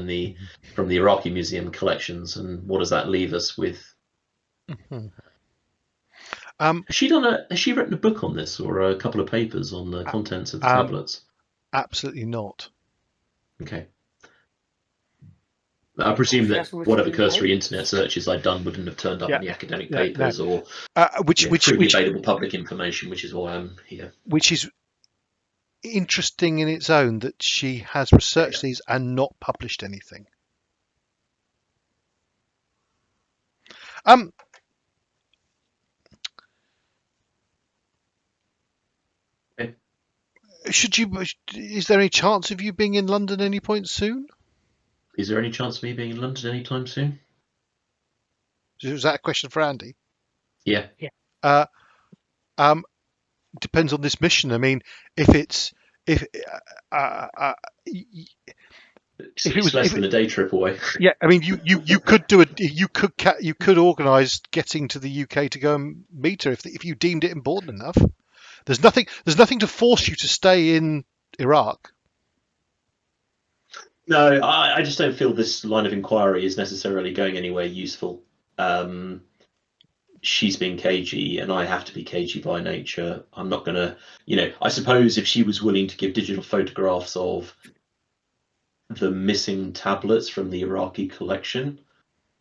from the Iraqi Museum collections, and what does that leave us with? Has she written a book on this or a couple of papers on the contents of the tablets? Absolutely not. Okay. I presume that whatever cursory internet searches I'd done wouldn't have turned up in the academic papers or freely available public information, which is why I'm here. Which is interesting in its own, that she has researched these and not published anything. Is there any chance of you being in London any point soon? Is there any chance of me being in London anytime soon? Was that a question for Andy? Yeah. Depends on this mission. I mean, if it was less than a day trip away. Yeah, I mean, you could do it. You could organise getting to the UK to go and meet her if you deemed it important enough. There's nothing to force you to stay in Iraq. No, I just don't feel this line of inquiry is necessarily going anywhere useful. She's being cagey, and I have to be cagey by nature. I'm not going to, I suppose if she was willing to give digital photographs of the missing tablets from the Iraqi collection,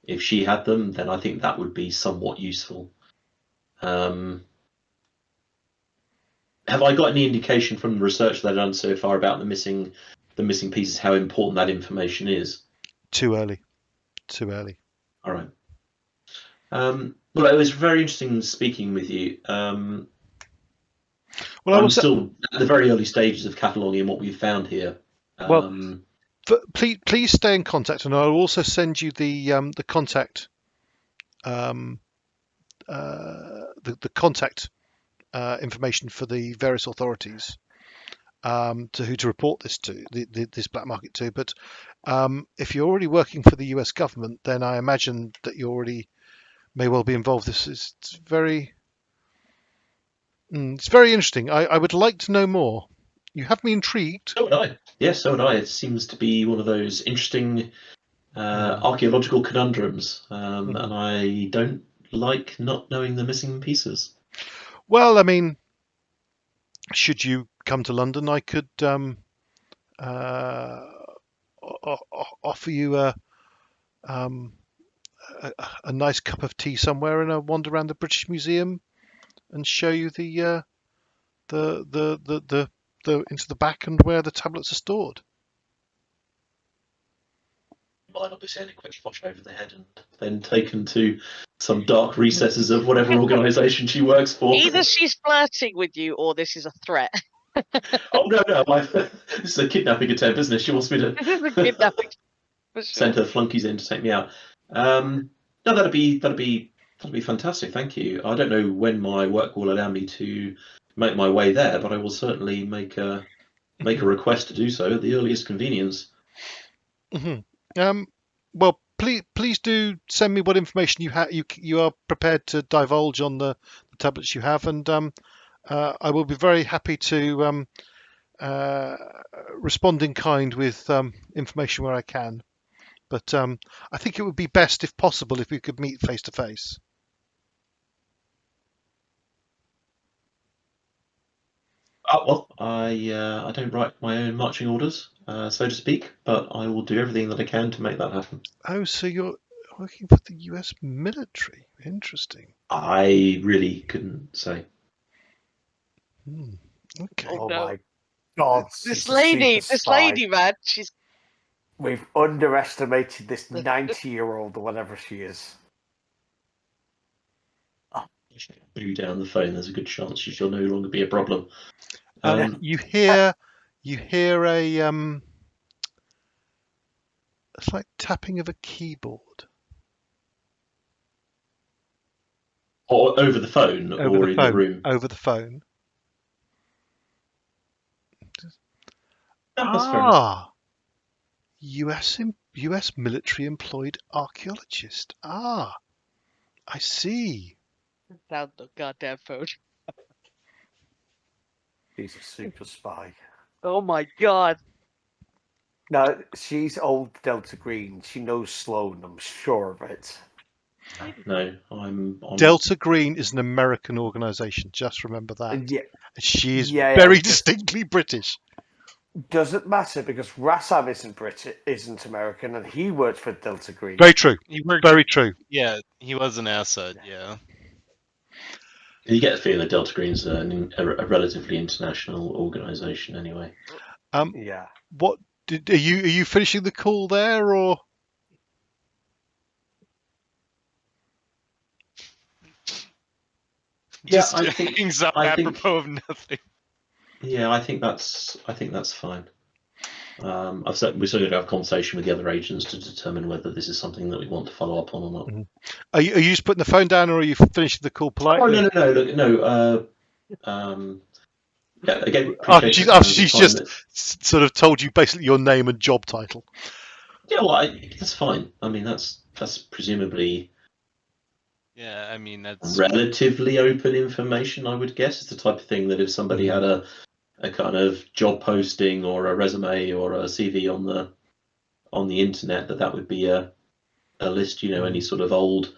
if she had them, then I think that would be somewhat useful. Have I got any indication from the research that I've done so far about the missing pieces, how important that information is? Too early. All right. Well, it was very interesting speaking with you. I'm still at the very early stages of cataloguing what we've found here. Please stay in contact, and I'll also send you the contact, the contact information for the various authorities to who to report this to, this black market to. But if you're already working for the US government, then I imagine that you already may well be involved. It's very interesting. I would like to know more. You have me intrigued. So would I. Yes, so would I. It seems to be one of those interesting archaeological conundrums, and I don't like not knowing the missing pieces. Well, I mean, should you come to London, I could offer you a nice cup of tea somewhere and a wander around the British Museum and show you the into the back and where the tablets are stored. Might not be saying a quick flash over the head and then taken to some dark recesses of whatever organisation she works for. Either she's flirting with you or this is a threat. Oh no! This is a kidnapping attempt, isn't it? She wants me to This is a kidnapping. send her flunkies in to take me out. No, that'd be fantastic. Thank you. I don't know when my work will allow me to make my way there, but I will certainly make a request to do so at the earliest convenience. Well, please do send me what information you are prepared to divulge on the tablets you have, and I will be very happy to respond in kind with information where I can. But I think it would be best, if possible, if we could meet face to face. Well, I don't write my own marching orders, so to speak, but I will do everything that I can to make that happen. Oh, so you're working for the US military? Interesting. I really couldn't say. Okay. Oh no. My God! This lady, man, We've underestimated this 90-year-old or whatever she is. Blew down the phone. There's a good chance she shall no longer be a problem. You hear a it's like tapping of a keyboard. Or over the phone, or in the room. Over the phone. US military employed archaeologist. I see. Down the goddamn phone. She's a super spy. Oh my God. No, she's old Delta Green. She knows Sloan, I'm sure of it. No, I'm Delta Green is an American organisation. Just remember that. Yeah, She is yeah, very just- distinctly British. doesn't matter because Rassam isn't British, isn't American, and he worked for Delta Green. Very true. He worked. Very true. Yeah, he was an asset. Yeah. You get the feeling that Delta Green's a relatively international organisation anyway. Yeah. What are you finishing the call there, or? Yeah, Just I think- hangs up I think- apropos of nothing. Yeah, I think that's fine. We certainly have a conversation with the other agents to determine whether this is something that we want to follow up on or not. Are you just putting the phone down, or are you finishing the call politely? Oh no! Look, no. Yeah, again, She's appreciate just the time sort of told you basically your name and job title. yeah, well, that's fine. I mean, that's presumably Yeah, I mean that's relatively open information. I would guess it's the type of thing that if somebody had a kind of job posting or a resume or a CV on the internet, that would be a list. Any sort of old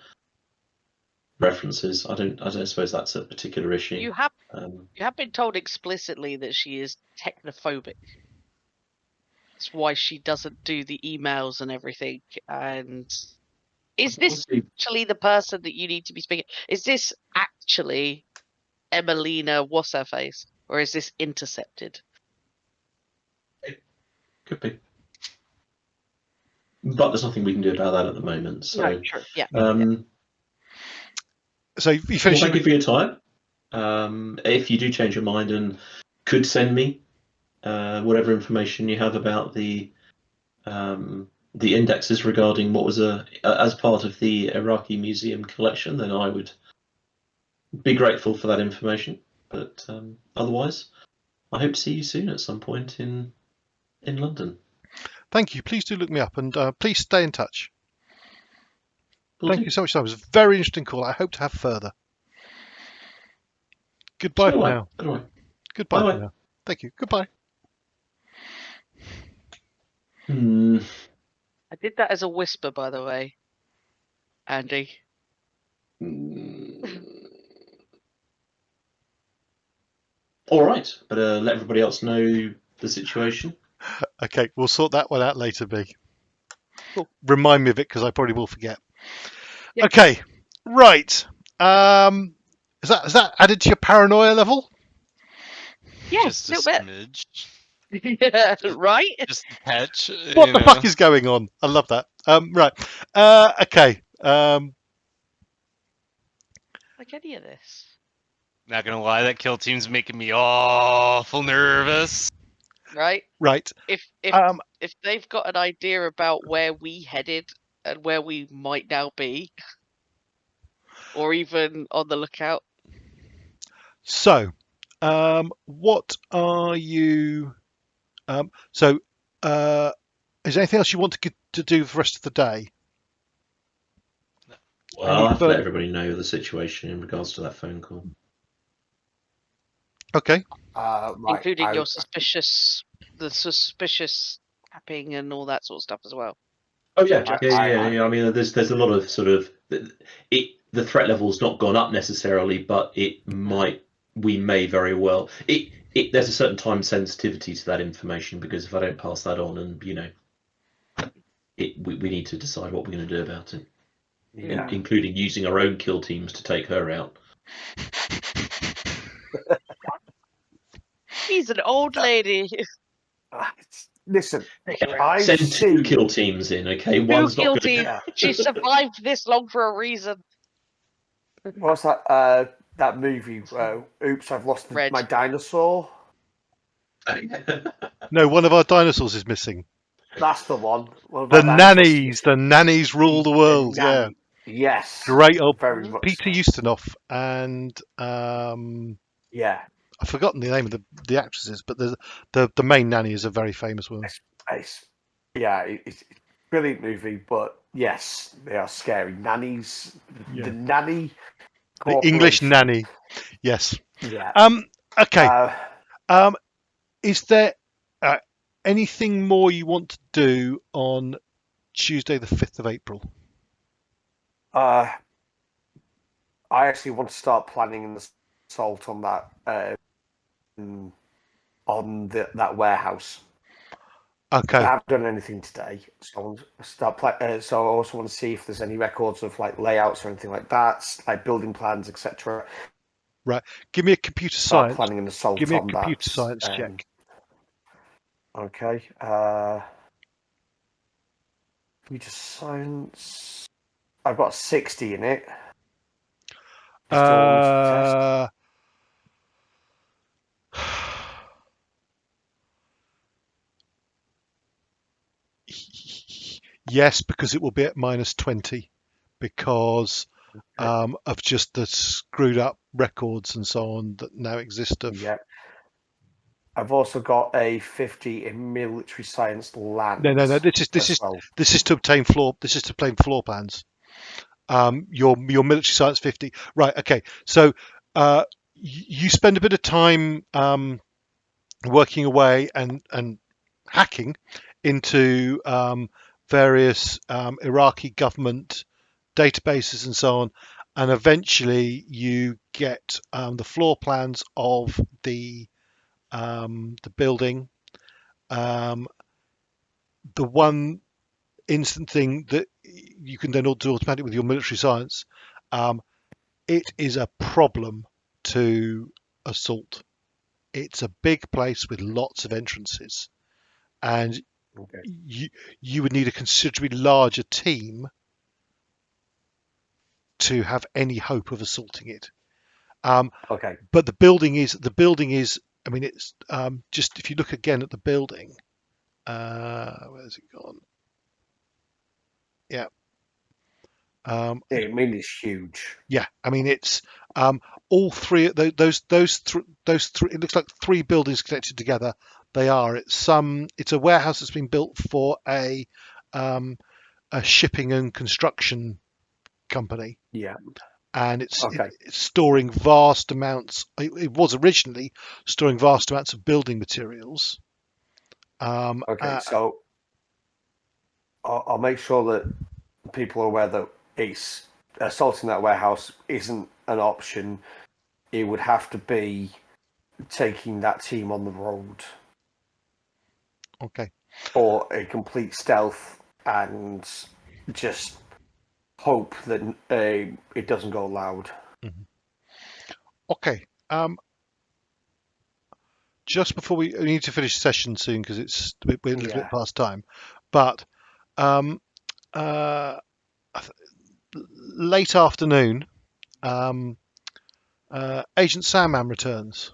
references. I don't suppose that's a particular issue. You have been told explicitly that she is technophobic. That's why she doesn't do the emails and everything. And is this actually the person that you need to be speaking? Is this actually Emelina What's her face, or is this intercepted? Could be. But there's nothing we can do about that at the moment. So, No, sure. Yeah. So you well, finish. thank you for your time. If you do change your mind and could send me whatever information you have about the indexes regarding what was as part of the Iraqi Museum collection, then I would be grateful for that information. But otherwise, I hope to see you soon at some point in London. Thank you. Please do look me up, and please stay in touch. Will Thank do. you so much. That was a very interesting call. I hope to have further. Goodbye for now. Goodbye. Goodbye Bye-bye. for now. Thank you. Goodbye. I did that as a whisper, by the way, Andy. All right, but let everybody else know the situation. Okay, we'll sort that one out later, B. Cool. Remind me of it because I probably will forget. Yep. Okay, right. Is that added to your paranoia level? Yeah, just a a little smidge, bit. Yeah, right? just a patch. What the fuck is going on? I love that. Right. Okay. Like any of this. Not gonna lie, that kill team's making me awful nervous. Right? Right. If they've got an idea about where we headed and where we might now be, or even on the lookout. So, what are you? Is there anything else you want to do for the rest of the day? Well, I'll have to let everybody know the situation in regards to that phone call. Okay. Right, Including the suspicious tapping and all that sort of stuff as well. Oh yeah. I mean, there's a lot of sort of the threat level's not gone up necessarily, but we may very well. There's a certain time sensitivity to that information because if I don't pass that on, and we need to decide what we're going to do about it, including using our own kill teams to take her out. She's an old lady. Listen, Send two kill teams in, okay? One's not good. Yeah. She survived this long for a reason. What's that? That movie? Oops, I've lost my dinosaur. No, one of our dinosaurs is missing. That's the one. The nannies rule the world. Yeah. Yes. Great old Very much Peter so. Ustinov and Yeah. I've forgotten the name of the actresses, but the main nanny is a very famous woman. It's a brilliant movie, but yes, they are scary. Nannies, the nanny, the English nanny, yes. Yeah. Okay. Is there anything more you want to do on Tuesday, the 5th of April? I actually want to start planning an assault on that that warehouse. Okay. I haven't done anything today, so I want to start. So I also want to see if there's any records of like layouts or anything like that, like building plans, etc. Right. Give me a computer Start science. planning an assault Give me a on computer that. science check. Okay. Computer science. I've got 60 in it. You still want me to test? Yes, because it will be at -20 because of just the screwed up records and so on that now exist of. Yeah. I've also got a 50 in military science land. No. This is to obtain floor. This is to obtain floor plans. Your military science 50. Right. Okay. So you spend a bit of time working away and hacking into various Iraqi government databases and so on, and eventually you get the floor plans of the building. The one instant thing that you can then do automatically with your military science, it is a problem to assault. It's a big place with lots of entrances, and you would need a considerably larger team to have any hope of assaulting it. Okay. But the building is. I mean, it's just if you look again at the building. Where's it gone? Yeah. I mean, it's huge. Yeah, I mean it's all three. Those three. It looks like 3 buildings connected together. They are. It's a warehouse that's been built for a shipping and construction company. Yeah. And it's Okay. it's storing vast amounts. It was originally storing vast amounts of building materials. Okay. So I'll make sure that people are aware that it's assaulting that warehouse isn't an option. It would have to be taking that team on the road. Okay. Or a complete stealth and just hope that it doesn't go loud. Mm-hmm. Okay. Just before we need to finish the session soon because we're a little bit past time, but late afternoon, Agent Sandman returns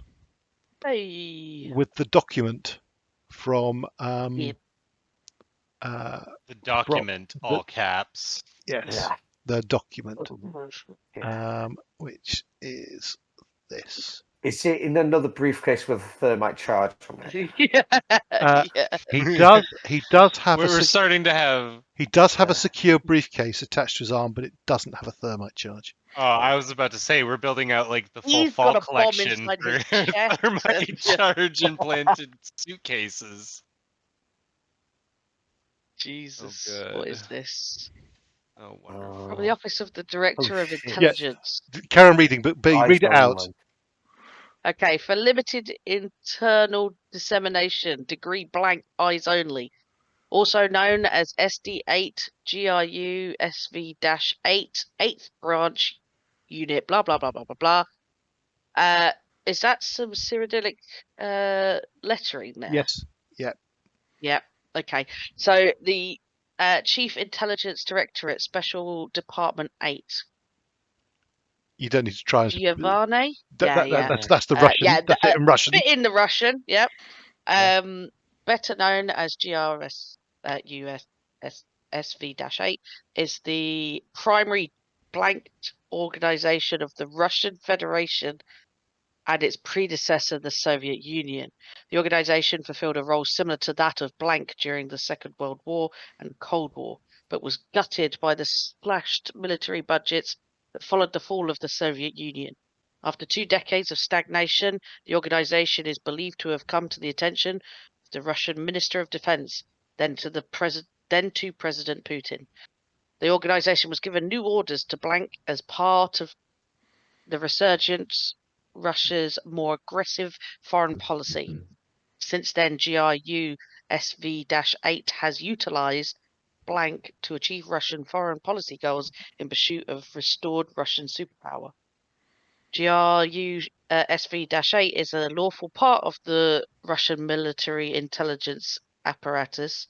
with the document from the document, all caps. Yes, the document, which is this. Is it in another briefcase with a thermite charge on it? He does have. We're starting to have. He does have a secure briefcase attached to his arm, but it doesn't have a thermite charge. Oh, I was about to say we're building out like the full fall collection for thermite charge implanted suitcases. Jesus, what is this? Oh, wonderful. From the Office of the Director of shit. Intelligence. Yeah. Carry on reading, but read it out. Okay, for limited internal dissemination, degree blank eyes only, also known as SD-8 GRU SV-8, 8th branch unit, blah, blah, blah, blah, blah, blah. Is that some Cyrillic lettering there? Yes. Yeah. Yeah. Okay. So the Chief Intelligence Directorate, Special Department 8. You don't need to try and. Giovanni? That's the Russian. That's it in Russian. Bit in the Russian, yep. Better known as GRS SV-8, is the primary blanked organization of the Russian Federation and its predecessor, the Soviet Union. The organization fulfilled a role similar to that of blank during the Second World War and Cold War, but was gutted by the slashed military budgets that followed the fall of the Soviet Union. After 2 decades of stagnation, the organization is believed to have come to the attention of the Russian Minister of Defense, then to President Putin. The organization was given new orders to blank as part of the resurgence Russia's more aggressive foreign policy. Since then, GRU SV-8 has utilized blank to achieve Russian foreign policy goals in pursuit of restored Russian superpower. GRU SV-8 is a lawful part of the Russian military intelligence apparatus,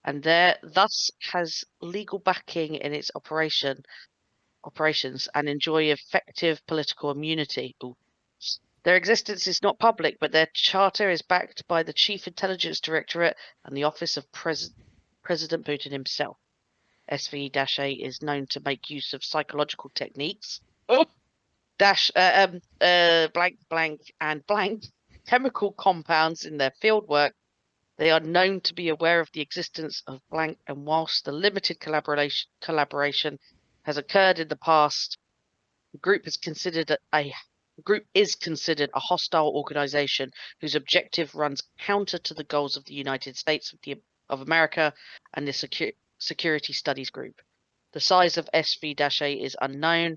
and thus has legal backing in its operations and enjoy effective political immunity. Ooh. Their existence is not public, but their charter is backed by the Chief Intelligence Directorate and the Office of President Putin himself. SV-8 is known to make use of psychological techniques, blank, blank, and blank chemical compounds in their fieldwork. They are known to be aware of the existence of blank, and whilst the limited collaboration has occurred in the past, the group is considered a hostile organization whose objective runs counter to the goals of the United States of America and the Security Studies Group. The size of SV-8 is unknown.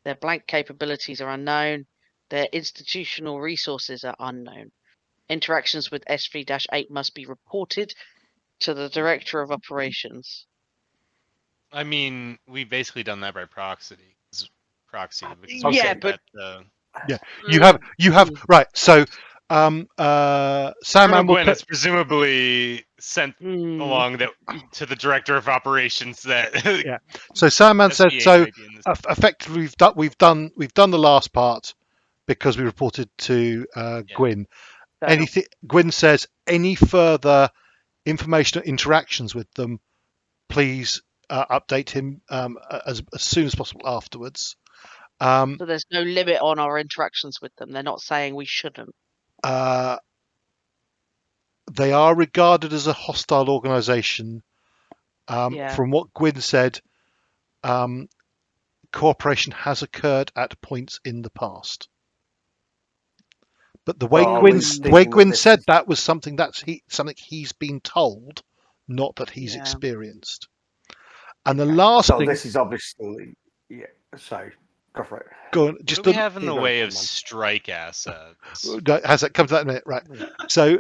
Their blank capabilities are unknown. Their institutional resources are unknown. Interactions with SV-8 must be reported to the Director of Operations. I mean, we've basically done that by proxy. Yeah, but you have right. So, Sandman will Gwen is presumably sent along to the Director of Operations. That yeah. So Sandman said so. Effectively, We've done the last part because we reported to Gwyn. Anything Gwyn says, any further information or interactions with them, please update him as soon as possible afterwards. So there's no limit on our interactions with them. They're not saying we shouldn't. They are regarded as a hostile organisation. From what Gwyn said, cooperation has occurred at points in the past. But the way Gwyn said that was something he's been told, not that he's experienced. And the last thing. This is obviously So go for it. Go on. Just what do we have in the way of strike assets? Has that come to that in a minute? Right. So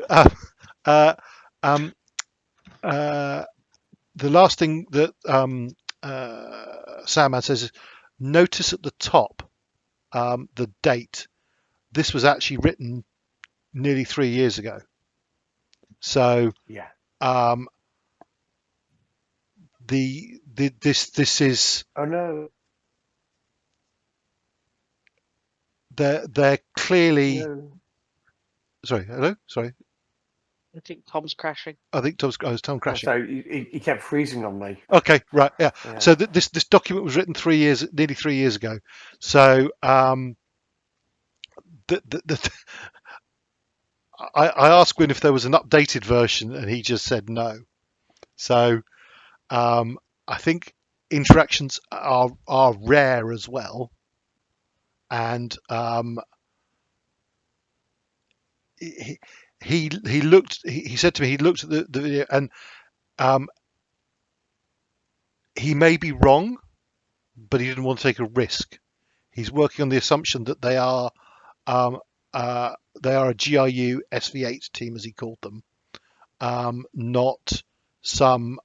the last thing that Sandman says is, notice at the top the date. This was actually written nearly 3 years ago. So yeah, this is. Oh no. They're clearly. No. Sorry. Hello. Sorry. I think Tom's crashing. I think Tom crashing. So he kept freezing on me. Okay, right, yeah. So this document was written nearly 3 years ago. So I asked Gwyn if there was an updated version, and he just said no. So I think interactions are rare as well, and he looked. He said to me he looked at the video, and he may be wrong, but he didn't want to take a risk. He's working on the assumption that they are a GRU SV-8 team, as he called them, not some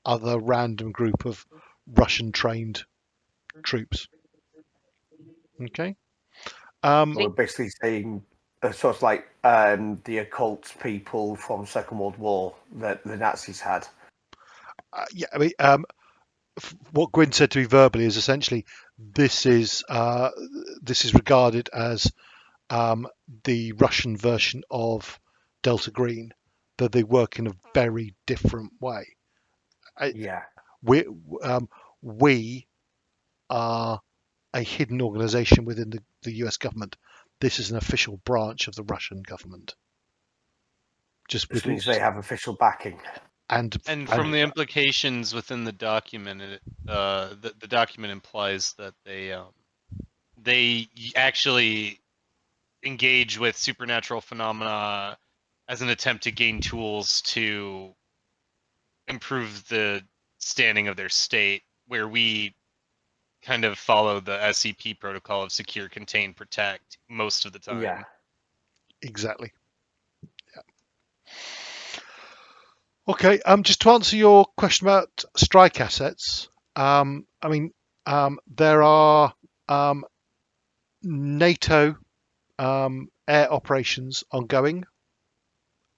other random group of Russian-trained troops. Okay. We're basically saying sort of like the occult people from Second World War that the Nazis had. Yeah, I mean, what Gwyn said to me verbally is essentially this is regarded as the Russian version of Delta Green, that they work in a very different way. We are a hidden organization within the US government. This is an official branch of the Russian government. Which means they have official backing. And from the implications within the document, the document implies that they actually engage with supernatural phenomena as an attempt to gain tools to improve the standing of their state where we kind of follow the SCP protocol of secure, contain, protect most of the time. Yeah. Exactly. Yeah. Okay. Just to answer your question about strike assets, I mean, there are NATO air operations ongoing.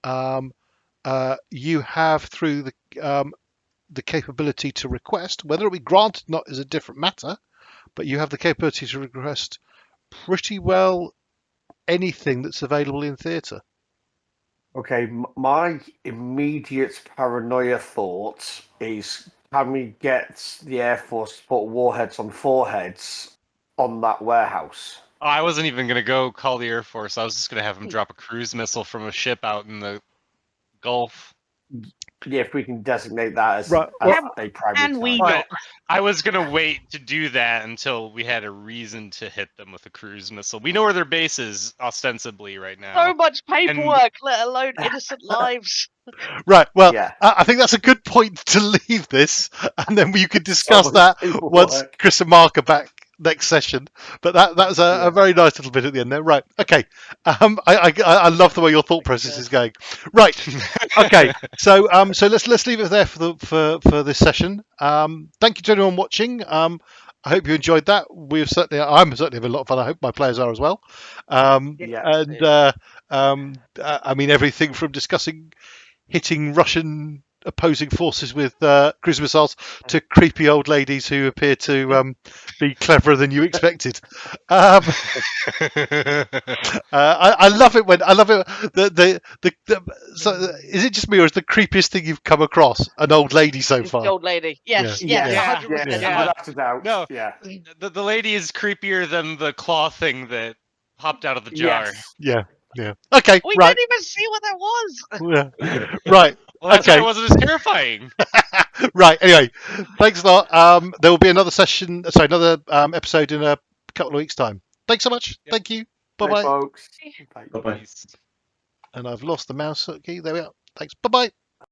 You have through the capability to request, whether it be granted or not is a different matter, but you have the capability to request pretty well anything that's available in theatre. Okay, my immediate paranoia thought is, can we get the Air Force to put warheads on foreheads on that warehouse? Oh, I wasn't even gonna go call the Air Force. I was just gonna have them drop a cruise missile from a ship out in the Gulf. Yeah, if we can designate that as, Right, as well, a primary and we target. But I was gonna wait to do that until we had a reason to hit them with a cruise missile. We know where their base is ostensibly right now. so much paperwork, let alone innocent lives. Right. Well, Yeah. I think that's a good point to leave this, and then you could discuss much that paperwork. once Chris and Marc are back next session. But that was a very nice little bit at the end there. Right. Okay. I love the way your thought process is going. Right. Okay. So let's leave it there for this session. Thank you to everyone watching. I hope you enjoyed that. I'm certainly having a lot of fun. I hope my players are as well. Yeah. I mean, everything from discussing hitting Russian opposing forces with cruise missiles to creepy old ladies who appear to be cleverer than you expected. I love it when so is it just me, or is the creepiest thing you've come across an old lady so It's the far? old lady. Yes, Yeah. yes, Yeah. 100%. Yeah. Without a doubt. No. Yeah. The lady is creepier than the claw thing that popped out of the jar. Yes. Yeah. Okay. We Right. didn't even see what that was. Yeah. Right. Well, that's Okay. why it wasn't as terrifying. Right. Anyway, thanks a lot. There will be another another episode in a couple of weeks' time. Thanks so much. Yep. Thank you. Bye Bye, bye. folks. Bye. Bye-bye. Peace. And I've lost the mouse key. There we are. Thanks. Bye bye.